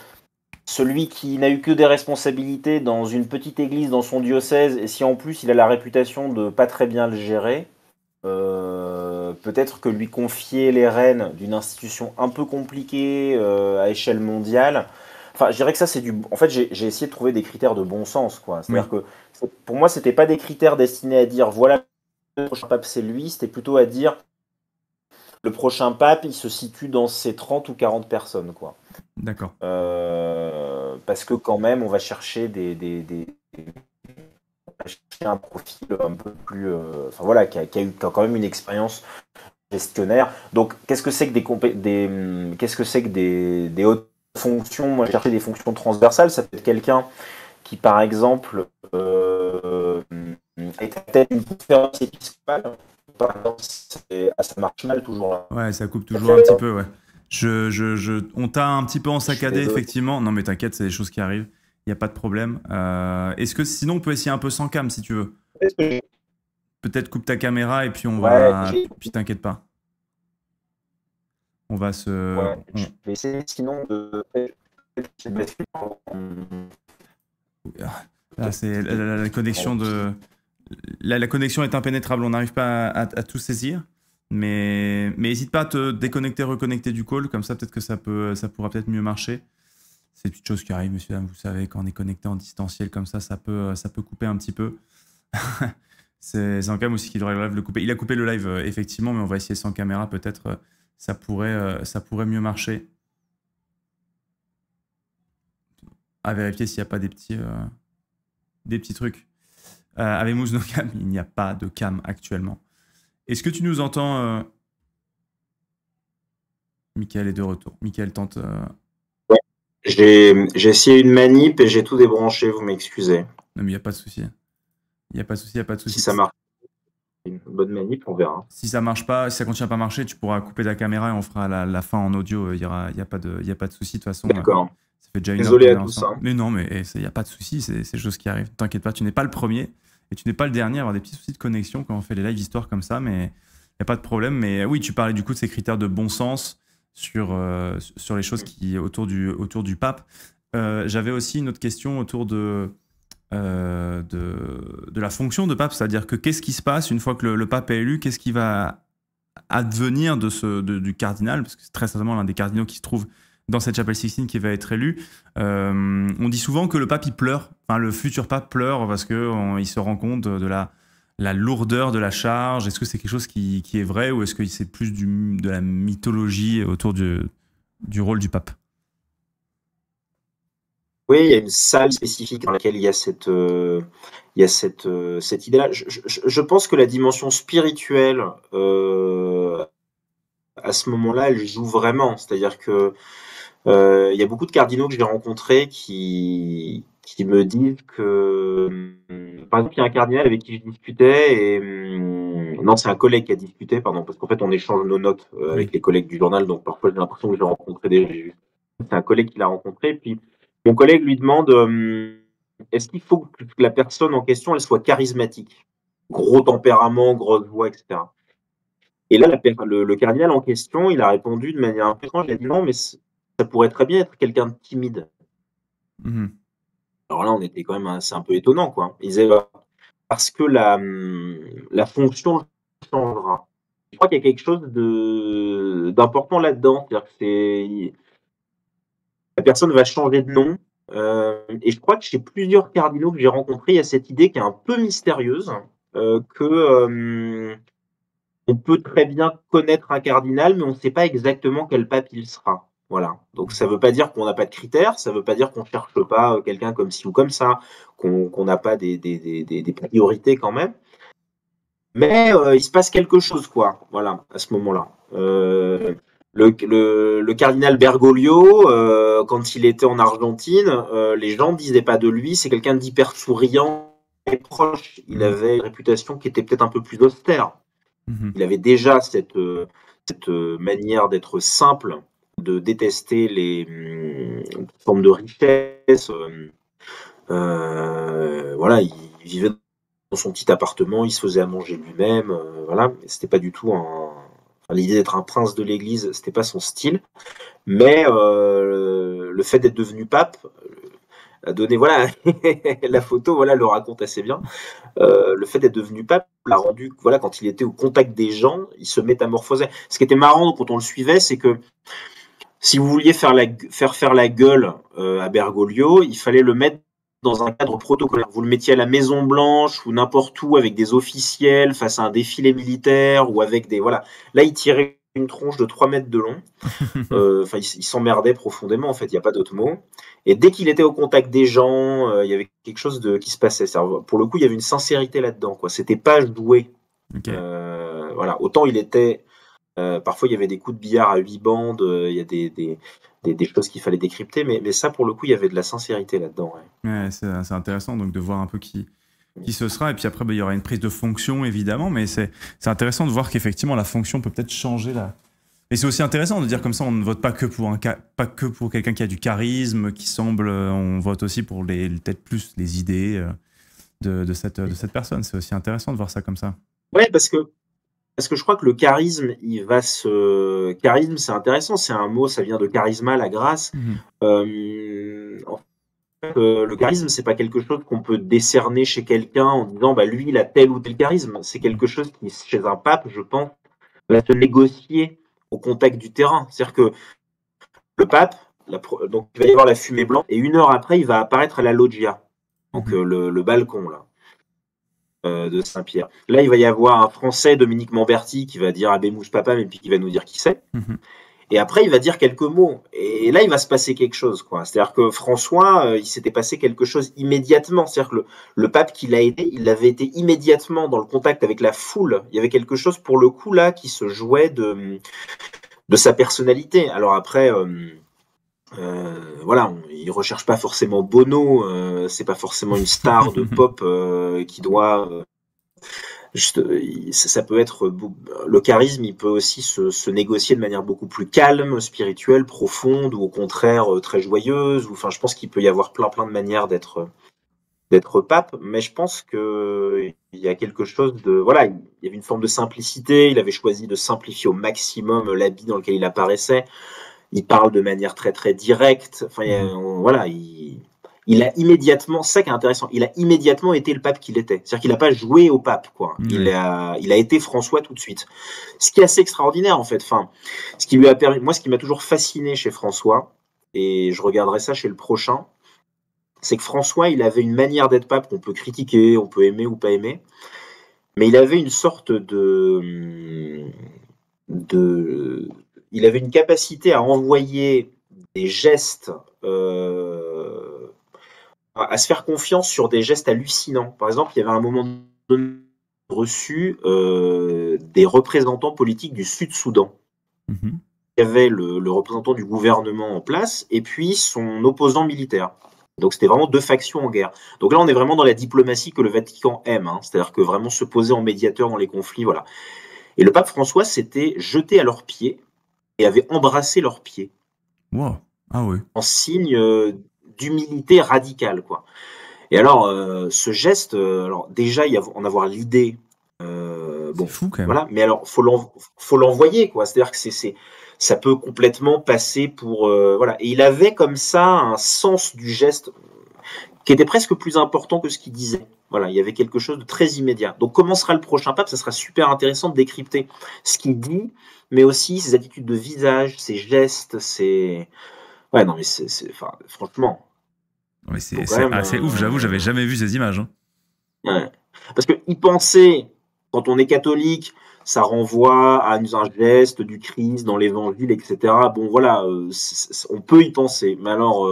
celui qui n'a eu que des responsabilités dans une petite église, dans son diocèse, et si en plus il a la réputation de pas très bien le gérer, peut-être que lui confier les rênes d'une institution un peu compliquée à échelle mondiale. Enfin, je dirais que ça, c'est du. En fait, j'ai essayé de trouver des critères de bon sens, quoi. C'est-à-dire que pour moi, c'était pas des critères destinés à dire voilà, le prochain pape, c'est lui. C'était plutôt à dire le prochain pape, il se situe dans ces 30 ou 40 personnes, quoi. D'accord. Parce que quand même, on va chercher un profil un peu plus. Enfin voilà, qui a quand même une expérience gestionnaire. Donc, qu'est-ce que c'est que des hautes fonctions? Moi, je cherchais des fonctions transversales. Ça peut être quelqu'un qui, par exemple, est à tête d'une conférence épiscopale. Par exemple, ça marche mal toujours là. Ouais, ça coupe toujours un petit peu, ouais. On t'a un petit peu en saccadé, effectivement. Non, mais t'inquiète, c'est des choses qui arrivent. Il n'y a pas de problème. Est-ce que sinon, on peut essayer un peu sans cam, si tu veux? Peut-être coupe ta caméra et puis on va... Puis t'inquiète pas. On va se... Ouais, je vais essayer sinon de... Là, c'est la connexion de... La connexion est impénétrable, on n'arrive pas à tout saisir. Mais n'hésite pas à te déconnecter, reconnecter du call, comme ça peut-être que ça pourra peut-être mieux marcher. C'est une petite chose qui arrive, monsieur, vous savez, quand on est connecté en distanciel comme ça peut couper un petit peu. C'est un cam aussi qui devrait le couper. Il a coupé le live, effectivement, mais on va essayer sans caméra, peut-être ça pourrait mieux marcher. À vérifier s'il n'y a pas des petits trucs. Avec Moose No Cam, il n'y a pas de cam actuellement. Est-ce que tu nous entends Michael est de retour. Michael tente... Ouais. J'ai essayé une manip et j'ai tout débranché, vous m'excusez. Non, mais il n'y a pas de souci. Il n'y a pas de souci. Si ça marche, une bonne manip, on verra. Si ça marche pas, si ça continue à pas marcher, tu pourras couper ta caméra et on fera la fin en audio. Il y a pas de souci de toute façon. D'accord. Ça fait déjà Désolé à tous. Mais non, mais il n'y a pas de souci. C'est des choses qui arrivent. T'inquiète pas, tu n'es pas le premier et tu n'es pas le dernier à avoir des petits soucis de connexion quand on fait les live histoires comme ça. Mais il n'y a pas de problème. Mais oui, tu parlais du coup de ces critères de bon sens sur les choses autour du pape. J'avais aussi une autre question autour de la fonction de pape, c'est-à-dire que qu'est-ce qui se passe une fois que le pape est élu, qu'est-ce qui va advenir du cardinal, parce que c'est très certainement l'un des cardinaux qui se trouve dans cette chapelle Sixtine qui va être élu. On dit souvent que le pape il pleure, enfin le futur pape pleure parce qu'il se rend compte de la lourdeur de la charge. Est-ce que c'est quelque chose qui est vrai ou est-ce que c'est plus de la mythologie autour du rôle du pape? Oui, il y a une salle spécifique dans laquelle il y a cette idée-là. Je pense que la dimension spirituelle, à ce moment-là, elle joue vraiment. C'est-à-dire que il y a beaucoup de cardinaux que j'ai rencontrés qui me disent que, par exemple, il y a un cardinal avec qui je discutais et non, c'est un collègue qui a discuté, pardon, parce qu'en fait, on échange nos notes avec les collègues du journal, donc parfois j'ai l'impression que je l'ai rencontré déjà. C'est un collègue qui l'a rencontré, puis mon collègue lui demande est-ce qu'il faut que la personne en question elle soit charismatique, gros tempérament, grosse voix, etc. Et là, le cardinal en question, il a répondu de manière un peu étrange. Il a dit non, mais ça pourrait très bien être quelqu'un de timide. Mmh. Alors là, on était quand même, c'est un peu étonnant, quoi. Il disait parce que la fonction changera. Je crois qu'il y a quelque chose d'important là-dedans, c'est-à-dire que la personne va changer de nom, Et je crois que chez plusieurs cardinaux que j'ai rencontrés, il y a cette idée qui est un peu mystérieuse, que on peut très bien connaître un cardinal, mais on ne sait pas exactement quel pape il sera. Voilà. Donc ça ne veut pas dire qu'on n'a pas de critères, ça ne veut pas dire qu'on ne cherche pas quelqu'un comme ci ou comme ça, qu'on n'a pas des priorités quand même. Mais il se passe quelque chose, quoi. Voilà, à ce moment-là. Le cardinal Bergoglio, quand il était en Argentine, les gens ne disaient pas de lui, c'est quelqu'un d'hyper souriant et proche. Il avait une réputation qui était peut-être un peu plus austère. Il avait déjà cette manière d'être simple, de détester les formes de richesse. Voilà, il vivait dans son petit appartement, il se faisait à manger lui-même. Voilà, c'était pas du tout l'idée d'être un prince de l'Église, c'était pas son style. Mais le fait d'être devenu pape a donné, voilà, la photo, voilà, le raconte assez bien. Le fait d'être devenu pape l'a rendu, voilà, quand il était au contact des gens, il se métamorphosait. Ce qui était marrant quand on le suivait, c'est que si vous vouliez faire la gueule à Bergoglio, il fallait le mettre dans un cadre protocolaire. Vous le mettiez à la Maison Blanche ou n'importe où avec des officiels face à un défilé militaire ou avec des, voilà. Là, il tirait une tronche de 3 mètres de long. Il s'emmerdait profondément, en fait, il n'y a pas d'autre mot. Et dès qu'il était au contact des gens, il y avait quelque chose qui se passait. Pour le coup, il y avait une sincérité là-dedans, quoi. C'était pas joué. Okay. Voilà. Autant il était... parfois, il y avait des coups de billard à 8 bandes, il y a des choses qu'il fallait décrypter, mais ça, pour le coup, il y avait de la sincérité là-dedans. Ouais, c'est intéressant donc de voir un peu qui ce sera. Et puis après, il y aura une prise de fonction, évidemment, mais c'est intéressant de voir qu'effectivement, la fonction peut peut-être changer là. Et c'est aussi intéressant de dire comme ça, on ne vote pas que pour quelqu'un qui a du charisme, qui semble, on vote aussi pour peut-être plus les idées de cette personne. C'est aussi intéressant de voir ça comme ça. Ouais, parce que je crois que le charisme, charisme, c'est intéressant, c'est un mot, ça vient de charisma, la grâce. En fait, le charisme, c'est pas quelque chose qu'on peut décerner chez quelqu'un en disant, bah, lui, il a tel ou tel charisme. C'est quelque chose qui, chez un pape, je pense, va se négocier au contact du terrain. C'est-à-dire que le pape, donc il va y avoir la fumée blanche, et 1 heure après, il va apparaître à la loggia, donc le balcon, là. De Saint-Pierre. Là, il va y avoir un Français, Dominique Mamberti, qui va dire Abemouche Papa, mais puis qui va nous dire qui c'est. Et après, il va dire quelques mots. Et là, il va se passer quelque chose, quoi. C'est-à-dire que François, il s'était passé quelque chose immédiatement. C'est-à-dire que le pape qu'il a été, il avait été immédiatement dans le contact avec la foule. Il y avait quelque chose, pour le coup, là, qui se jouait de sa personnalité. Alors après... voilà, il recherche pas forcément Bono, c'est pas forcément une star de pop qui doit ça peut être le charisme, il peut aussi se négocier de manière beaucoup plus calme, spirituelle, profonde, ou au contraire très joyeuse. Enfin, je pense qu'il peut y avoir plein de manières d'être pape, mais je pense que il y a quelque chose de, voilà, il y avait une forme de simplicité. Il avait choisi de simplifier au maximum l'habit dans lequel il apparaissait. Il parle de manière très très directe. Enfin, voilà, il a immédiatement, c'est ça qui est intéressant, il a immédiatement été le pape qu'il était. C'est-à-dire qu'il n'a pas joué au pape, quoi. Il a été François tout de suite. Ce qui est assez extraordinaire, en fait. Enfin, ce qui lui a permis, moi, ce qui m'a toujours fasciné chez François, et je regarderai ça chez le prochain, c'est que François, il avait une manière d'être pape qu'on peut critiquer, on peut aimer ou pas aimer, mais il avait une sorte il avait une capacité à envoyer des gestes, à se faire confiance sur des gestes hallucinants. Par exemple, il y avait un moment donné reçu des représentants politiques du Sud-Soudan. Il y avait le représentant du gouvernement en place et puis son opposant militaire. Donc c'était vraiment 2 factions en guerre. Donc là, on est vraiment dans la diplomatie que le Vatican aime, hein. C'est-à-dire que vraiment se poser en médiateur dans les conflits, voilà. Et le pape François s'était jeté à leurs pieds et avait embrassé leurs pieds. Wow. Ah oui. En signe d'humilité radicale, quoi. Et alors, ce geste, alors déjà, en avoir l'idée, bon, fou, quand même. voilà, mais alors, faut l'envoyer, quoi. C'est-à-dire que ça peut complètement passer pour, voilà. Et il avait comme ça un sens du geste qui était presque plus important que ce qu'il disait. Voilà, il y avait quelque chose de très immédiat. Donc, comment sera le prochain pape? Ça sera super intéressant de décrypter ce qu'il dit, mais aussi ses attitudes de visage, ses gestes, ses... Ouais, non, mais enfin, franchement, Mais Faut quand c'est même, assez ouf, j'avoue, j'avais jamais vu ces images. Hein. ouais. Parce qu'ils pensaient, quand on est catholique, ça renvoie à un geste du Christ dans l'évangile, etc. Bon, voilà, on peut y penser. Mais alors,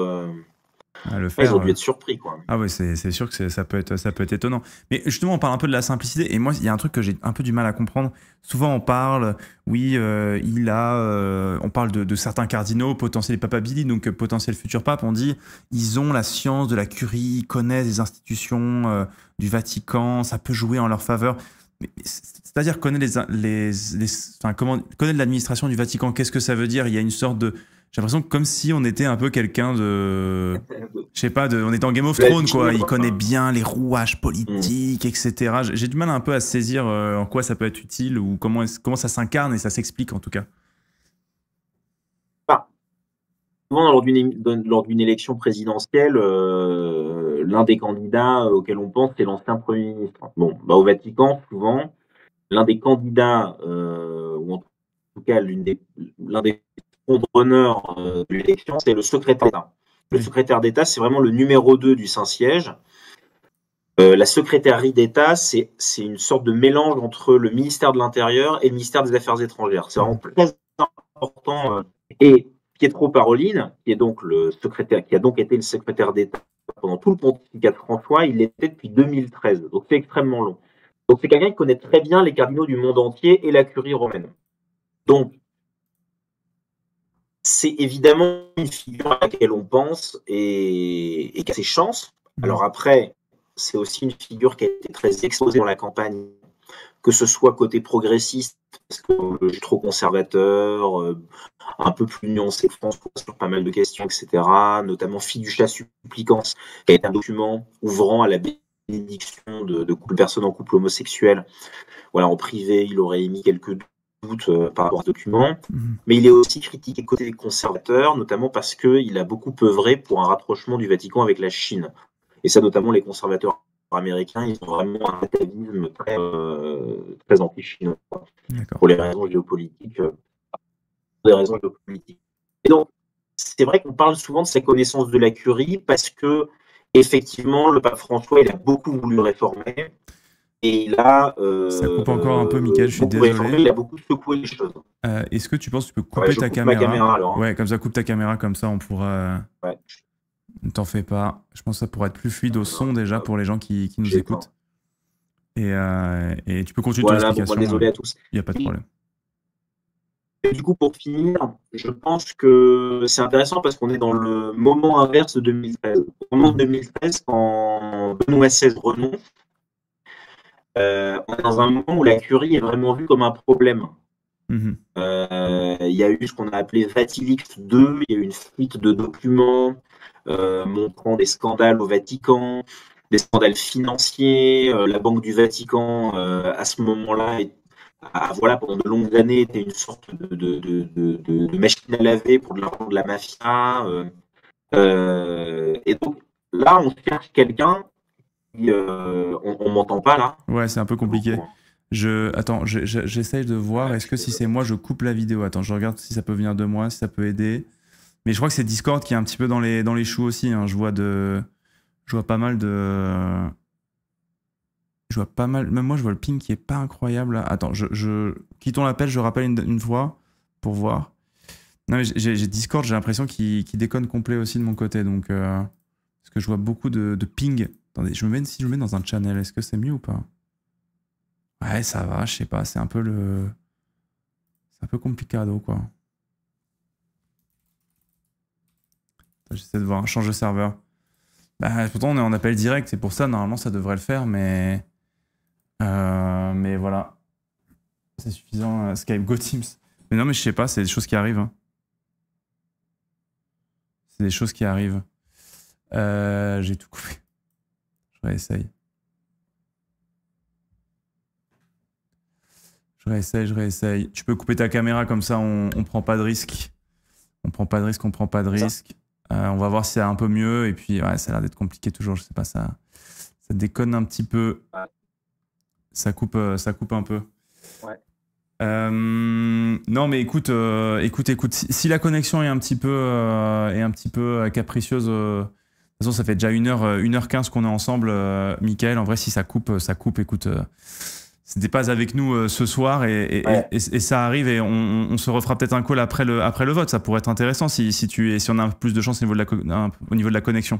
À le ils faire. ont dû être surpris, quoi. Ah ouais, c'est sûr que ça peut être étonnant. Mais justement, on parle un peu de la simplicité. Et moi, il y a un truc que j'ai un peu du mal à comprendre. Souvent, on parle, oui, on parle de certains cardinaux, potentiels papabili, donc potentiels futurs papes. On dit, ils ont la science de la curie, ils connaissent les institutions du Vatican, ça peut jouer en leur faveur. C'est-à-dire connaître connaître l'administration du Vatican, qu'est-ce que ça veut dire? Il y a une sorte de... J'ai l'impression que comme si on était un peu quelqu'un de... Je sais pas, on était en Game of Thrones, quoi. Il connaît bien les rouages Mm. politiques, etc. J'ai du mal un peu à saisir en quoi ça peut être utile ou comment ça s'incarne et ça s'explique en tout cas. Enfin, souvent, lors d'une élection présidentielle, l'un des candidats auxquels on pense, c'est l'ancien Premier ministre. Bon, bah, au Vatican, souvent, l'un des candidats, ou en tout cas l'un des frontrunners de l'élection, c'est le secrétaire d'État. Le Oui. secrétaire d'État, c'est vraiment le numéro 2 du Saint-Siège. La secrétairerie d'État, c'est une sorte de mélange entre le ministère de l'Intérieur et le ministère des Affaires étrangères. C'est vraiment très important. Et Pietro Parolin, qui est donc le secrétaire, qui a donc été le secrétaire d'État pendant tout le pontificat de François, il l'était depuis 2013. Donc c'est extrêmement long. Donc c'est quelqu'un qui connaît très bien les cardinaux du monde entier et la curie romaine. Donc c'est évidemment une figure à laquelle on pense et qui a ses chances. Alors après, c'est aussi une figure qui a été très exposée dans la campagne, que ce soit côté progressiste, parce que je suis trop conservateur, un peu plus nuancé que François sur pas mal de questions, etc. Notamment Fiducia Supplicans, qui est un document ouvrant à la bénédiction de personnes en couple homosexuel. Voilà, en privé, il aurait émis quelques doutes par rapport à ce document. Mais il est aussi critiqué côté conservateur, notamment parce qu'il a beaucoup œuvré pour un rapprochement du Vatican avec la Chine. Et ça, notamment, les conservateurs américains, ils ont vraiment un atavisme très anti-chinois pour les raisons géopolitiques. Et donc, c'est vrai qu'on parle souvent de sa connaissance de la curie parce que, effectivement, le pape François, il a beaucoup voulu réformer. Et il a Ça coupe encore un peu, Mickaël, je suis beaucoup réformé, désolé. il a beaucoup secoué les choses. Est-ce que tu penses que tu peux couper ta coupe caméra? ma caméra alors. Ouais, comme ça, coupe ta caméra, comme ça on pourra... Ouais. Ne t'en fais pas. Je pense que ça pourrait être plus fluide au son déjà pour les gens qui nous écoutent. Et tu peux continuer ton explication. Bon, désolé à tous. Il n'y a pas de problème. Et du coup, pour finir, je pense que c'est intéressant parce qu'on est dans le moment inverse de 2013. Au moment de 2013, quand Benoît XVI renonce, on est dans un moment où la curie est vraiment vue comme un problème. Il y a eu ce qu'on a appelé Vatilix 2, il y a eu une fuite de documents montrant des scandales au Vatican, des scandales financiers. La Banque du Vatican, à ce moment-là, voilà, pendant de longues années, était une sorte de machine à laver pour de l'argent de la mafia. Et donc là, on cherche quelqu'un qui... on m'entend pas là? Ouais, c'est un peu compliqué. Attends, j'essaye de voir. Est-ce que si c'est moi, je coupe la vidéo? Attends, je regarde si ça peut venir de moi, si ça peut aider. Mais je crois que c'est Discord qui est un petit peu dans les choux aussi. Hein. Je vois pas mal de... Même moi, je vois le ping qui est pas incroyable. Là. Attends, quittons l'appel, je rappelle une fois pour voir. Non, mais j'ai Discord, j'ai l'impression qu'il déconne complet aussi de mon côté. Donc, parce que je vois beaucoup de ping. Attendez, si je me mets dans un channel, est-ce que c'est mieux ou pas? Ouais, ça va, je sais pas. C'est un peu complicado, quoi. J'essaie de voir. Change de serveur. Bah, pourtant, on est en appel direct. C'est pour ça, normalement, ça devrait le faire, mais voilà. C'est suffisant. Skype, Go Teams. Mais non, mais je sais pas, c'est des choses qui arrivent. Hein. C'est des choses qui arrivent. J'ai tout coupé. Je réessaye. Je réessaye. Tu peux couper ta caméra comme ça, on prend pas de risque. On prend pas de risque. On va voir si c'est un peu mieux. Et puis, ouais, ça a l'air d'être compliqué toujours. Je sais pas, ça déconne un petit peu. Ça coupe un peu. Ouais. Non, mais écoute. Si la connexion est un petit peu capricieuse façon, ça fait déjà 1h15 qu'on est ensemble, Michael. En vrai, si ça coupe, ça coupe. Écoute, c'était pas avec nous ce soir et ça arrive et on se refera peut-être un call après le vote. Ça pourrait être intéressant si on a plus de chance au niveau de la connexion.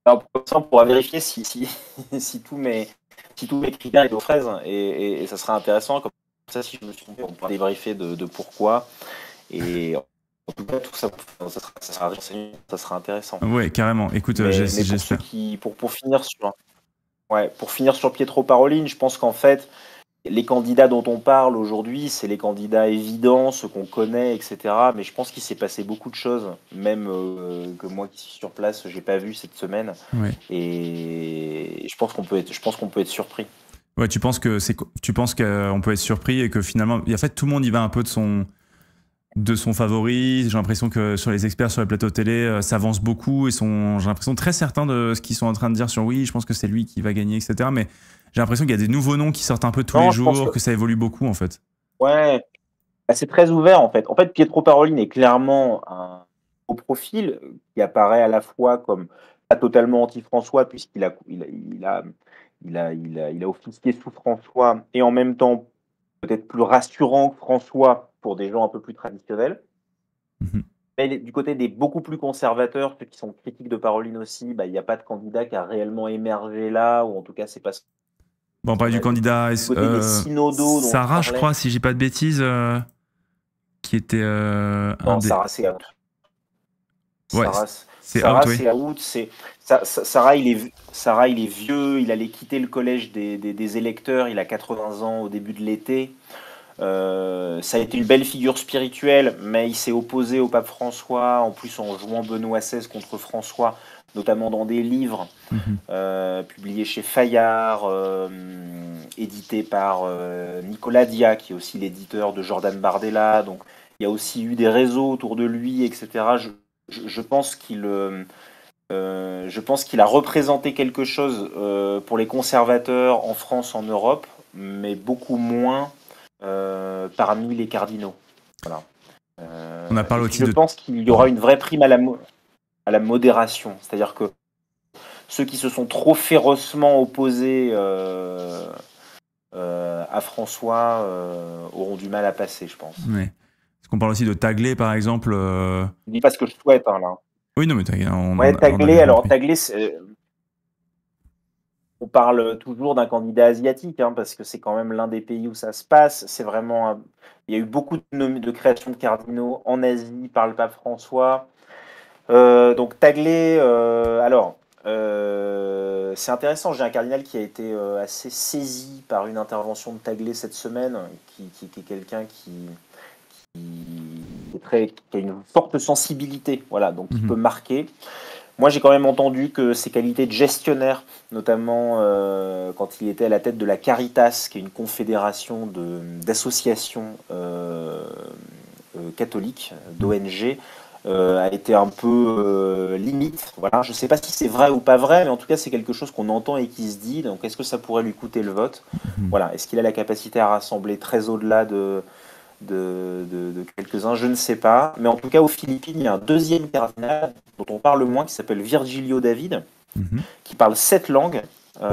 Alors, pour ça, on pourra vérifier si tous mes critères étaient aux fraises et ça sera intéressant. Comme ça, si je me suis trompé, on pourra débriefer de pourquoi. Et en tout cas, tout ça, ça sera intéressant. Ouais, carrément. Écoute, j'espère. Pour finir sur Pietro Parolin, je pense qu'en fait, les candidats dont on parle aujourd'hui, c'est les candidats évidents, ceux qu'on connaît, etc. Mais je pense qu'il s'est passé beaucoup de choses, même que moi qui suis sur place, j'ai pas vu cette semaine. Ouais. Et je pense qu'on peut être surpris. Ouais, tu penses qu'on peut être surpris et que finalement, en fait, tout le monde y va un peu de son favori. J'ai l'impression que sur les experts sur les plateaux télé, ça avance beaucoup et j'ai l'impression très certains de ce qu'ils sont en train de dire sur oui, je pense que c'est lui qui va gagner, etc. Mais j'ai l'impression qu'il y a des nouveaux noms qui sortent un peu tous les jours, que ça évolue beaucoup en fait. Ouais, c'est très ouvert en fait. En fait, Pietro Parolin est clairement un haut profil qui apparaît à la fois comme pas totalement anti-François puisqu'il a officié sous François et en même temps peut-être plus rassurant que François pour des gens un peu plus traditionnels. Mais du côté des beaucoup plus conservateurs, ceux qui sont critiques de Parolin aussi, il n'y a pas de candidat qui a réellement émergé là, ou en tout cas, c'est pas. Bon, on parlait du candidat Sarah, je crois, si j'ai pas de bêtises, qui était non, Sarah, c'est out. Ouais, Sarah, c'est out. Sarah, il est vieux, il allait quitter le collège des électeurs, il a 80 ans au début de l'été. Ça a été une belle figure spirituelle, mais il s'est opposé au pape François, en plus en jouant Benoît XVI contre François, notamment dans des livres publiés chez Fayard, édités par Nicolas Dia, qui est aussi l'éditeur de Jordan Bardella. Donc il y a aussi eu des réseaux autour de lui, etc. Je pense qu'il a représenté quelque chose pour les conservateurs en France, en Europe, mais beaucoup moins parmi les cardinaux. Voilà. On a parlé aussi je pense qu'il y aura une vraie prime à la modération. C'est-à-dire que ceux qui se sont trop férocement opposés à François auront du mal à passer, je pense. Ouais. Est-ce qu'on parle aussi de Taglé, par exemple Je ne dis pas ce que je souhaite, hein, là. Oui, non, mais Taglé, Taglé, on parle toujours d'un candidat asiatique, hein, parce que c'est quand même l'un des pays où ça se passe. C'est vraiment, il y a eu beaucoup de création de cardinaux en Asie par le pape François. Donc Taglé, c'est intéressant. J'ai un cardinal qui a été assez saisi par une intervention de Taglé cette semaine, qui est quelqu'un qui a une forte sensibilité, voilà, donc qui peut marquer. Moi, j'ai quand même entendu que ses qualités de gestionnaire, notamment quand il était à la tête de la Caritas, qui est une confédération d'associations catholiques, d'ONG, a été un peu limite. Voilà. Je ne sais pas si c'est vrai ou pas vrai, mais en tout cas, c'est quelque chose qu'on entend et qui se dit. Donc, est-ce que ça pourrait lui coûter le vote? Voilà. Est-ce qu'il a la capacité à rassembler très au-delà de quelques-uns, je ne sais pas. Mais en tout cas, aux Philippines, il y a un deuxième cardinal dont on parle moins, qui s'appelle Virgilio David, qui parle 7 langues,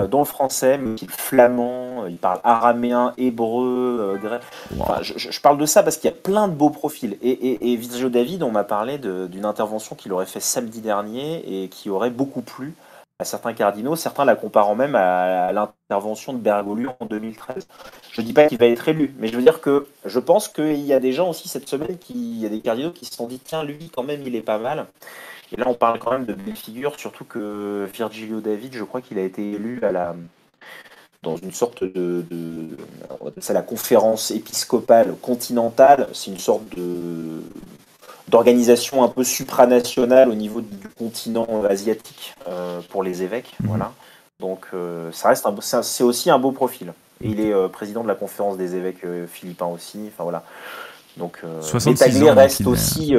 dont le français, mais il flamand, il parle araméen, hébreu, grec. Enfin, je parle de ça parce qu'il y a plein de beaux profils. Et Virgilio David, on m'a parlé d'une intervention qu'il aurait fait samedi dernier et qui aurait beaucoup plu à certains cardinaux, certains la comparant même à l'intervention de Bergoglio en 2013. Je ne dis pas qu'il va être élu, mais je veux dire que je pense qu'il y a des gens aussi cette semaine, il y a des cardinaux qui se sont dit tiens, lui quand même il est pas mal. Et là on parle quand même de belles figures, surtout que Virgilio David, je crois qu'il a été élu dans une sorte on appelle ça la conférence épiscopale continentale, c'est une sorte d'organisation un peu supranationale au niveau du continent asiatique pour les évêques. Voilà. Donc c'est aussi un beau profil. Et il est président de la conférence des évêques philippins aussi. Enfin voilà. Donc Taglé reste aussi.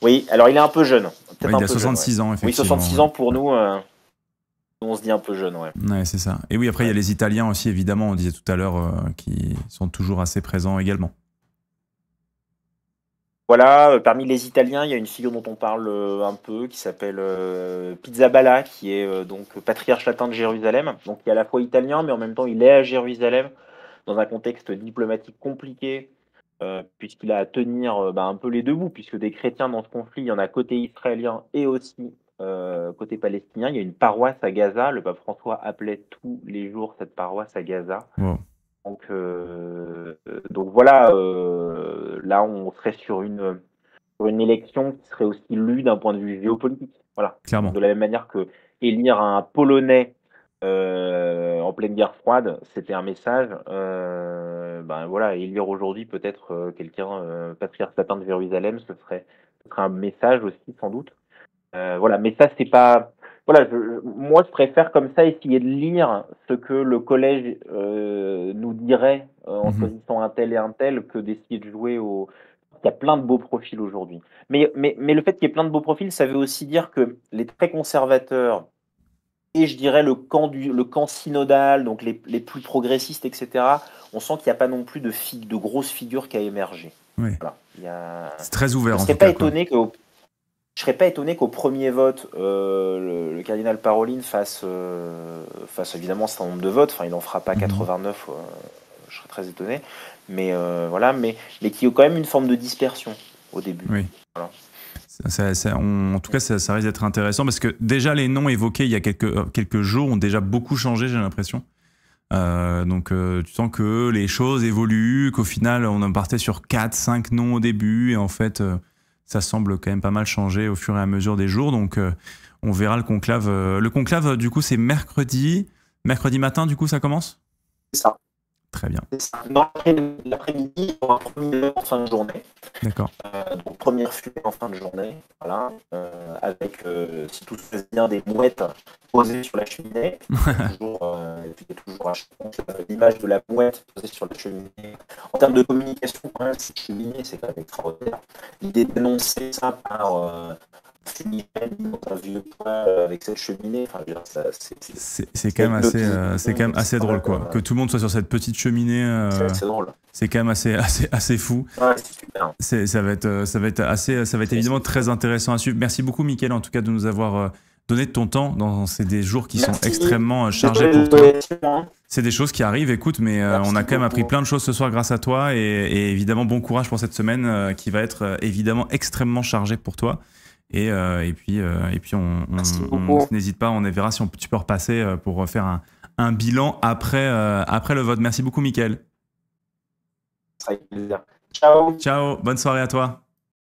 Oui, alors il est un peu jeune. Il a 66 ans, effectivement. Oui, 66 ans pour nous. On se dit un peu jeune, ouais. Ouais, c'est ça. Et oui, après il y a les Italiens aussi, évidemment. On disait tout à l'heure qui sont toujours assez présents également. Voilà, parmi les Italiens, il y a une figure dont on parle un peu, qui s'appelle Pizzaballa, qui est donc patriarche latin de Jérusalem. Donc il est à la fois italien, mais en même temps il est à Jérusalem, dans un contexte diplomatique compliqué, puisqu'il a à tenir un peu les deux bouts, puisque des chrétiens dans ce conflit, il y en a côté israélien et aussi côté palestinien. Il y a une paroisse à Gaza, le pape François appelait tous les jours cette paroisse à Gaza. Wow, Donc voilà, là on serait sur une élection qui serait aussi lue d'un point de vue géopolitique. Voilà. Donc, clairement. de la même manière que élire un Polonais en pleine guerre froide, c'était un message. Voilà, élire aujourd'hui peut-être quelqu'un patriarche latin de Jérusalem, ce serait un message aussi sans doute. Voilà, mais ça c'est pas. Voilà, moi je préfère comme ça essayer de lire ce que le collège nous dirait en Mhm. choisissant un tel et un tel que d'essayer de jouer au. Il y a plein de beaux profils aujourd'hui. Mais le fait qu'il y ait plein de beaux profils, ça veut aussi dire que les très conservateurs et je dirais le camp synodal, donc les plus progressistes, etc., on sent qu'il n'y a pas non plus de grosses figures qui a émergé. Oui. Voilà. C'est très Je ouvert ne en serais tout pas cas, quoi. étonné je serais pas étonné qu'au premier vote, le cardinal Parolin fasse évidemment un certain nombre de votes. Enfin, il n'en fera pas Mhm. 89, je serais très étonné. Mais voilà, mais qui a quand même une forme de dispersion au début. Oui. Voilà. En tout cas, ça risque d'être intéressant parce que déjà les noms évoqués il y a quelques jours ont déjà beaucoup changé, j'ai l'impression. Tu sens que les choses évoluent, qu'au final on en partait sur 4, 5 noms au début et en fait ça semble quand même pas mal changer au fur et à mesure des jours. Donc on verra le conclave. Le conclave du coup c'est mercredi matin, du coup ça commence. C'est ça. Très bien, C'est ça. Dans l'après-midi, il y aura un premier vote en fin de journée. d'accord. Donc première fumée en fin de journée, voilà, avec, si tout se passe bien, des mouettes posées sur la cheminée. Il y a toujours l'image de la mouette posée sur la cheminée. En termes de communication, quand même, cette cheminée, c'est quand même extraordinaire. L'idée d'annoncer ça par fumigène dans un vieux toit avec cette cheminée, enfin, je veux dire, C'est quand même c'est quand même assez drôle quoi. Que tout le monde soit sur cette petite cheminée, c'est assez drôle. c'est quand même assez fou. Ouais, c'est super. Ça va être évidemment très intéressant à suivre. Merci beaucoup, Mickaël, en tout cas, de nous avoir donné de ton temps dans des jours qui sont Merci. extrêmement chargés Désolé pour de toi. hein. C'est des choses qui arrivent, écoute, mais Merci on a quand même appris beaucoup. plein de choses ce soir grâce à toi et évidemment, bon courage pour cette semaine qui va être évidemment extrêmement chargée pour toi. Et puis Merci beaucoup. n'hésite pas, on verra si tu peux repasser pour faire un bilan après le vote. Merci beaucoup, Mickaël. Ça fait plaisir. Ciao. Ciao, bonne soirée à toi.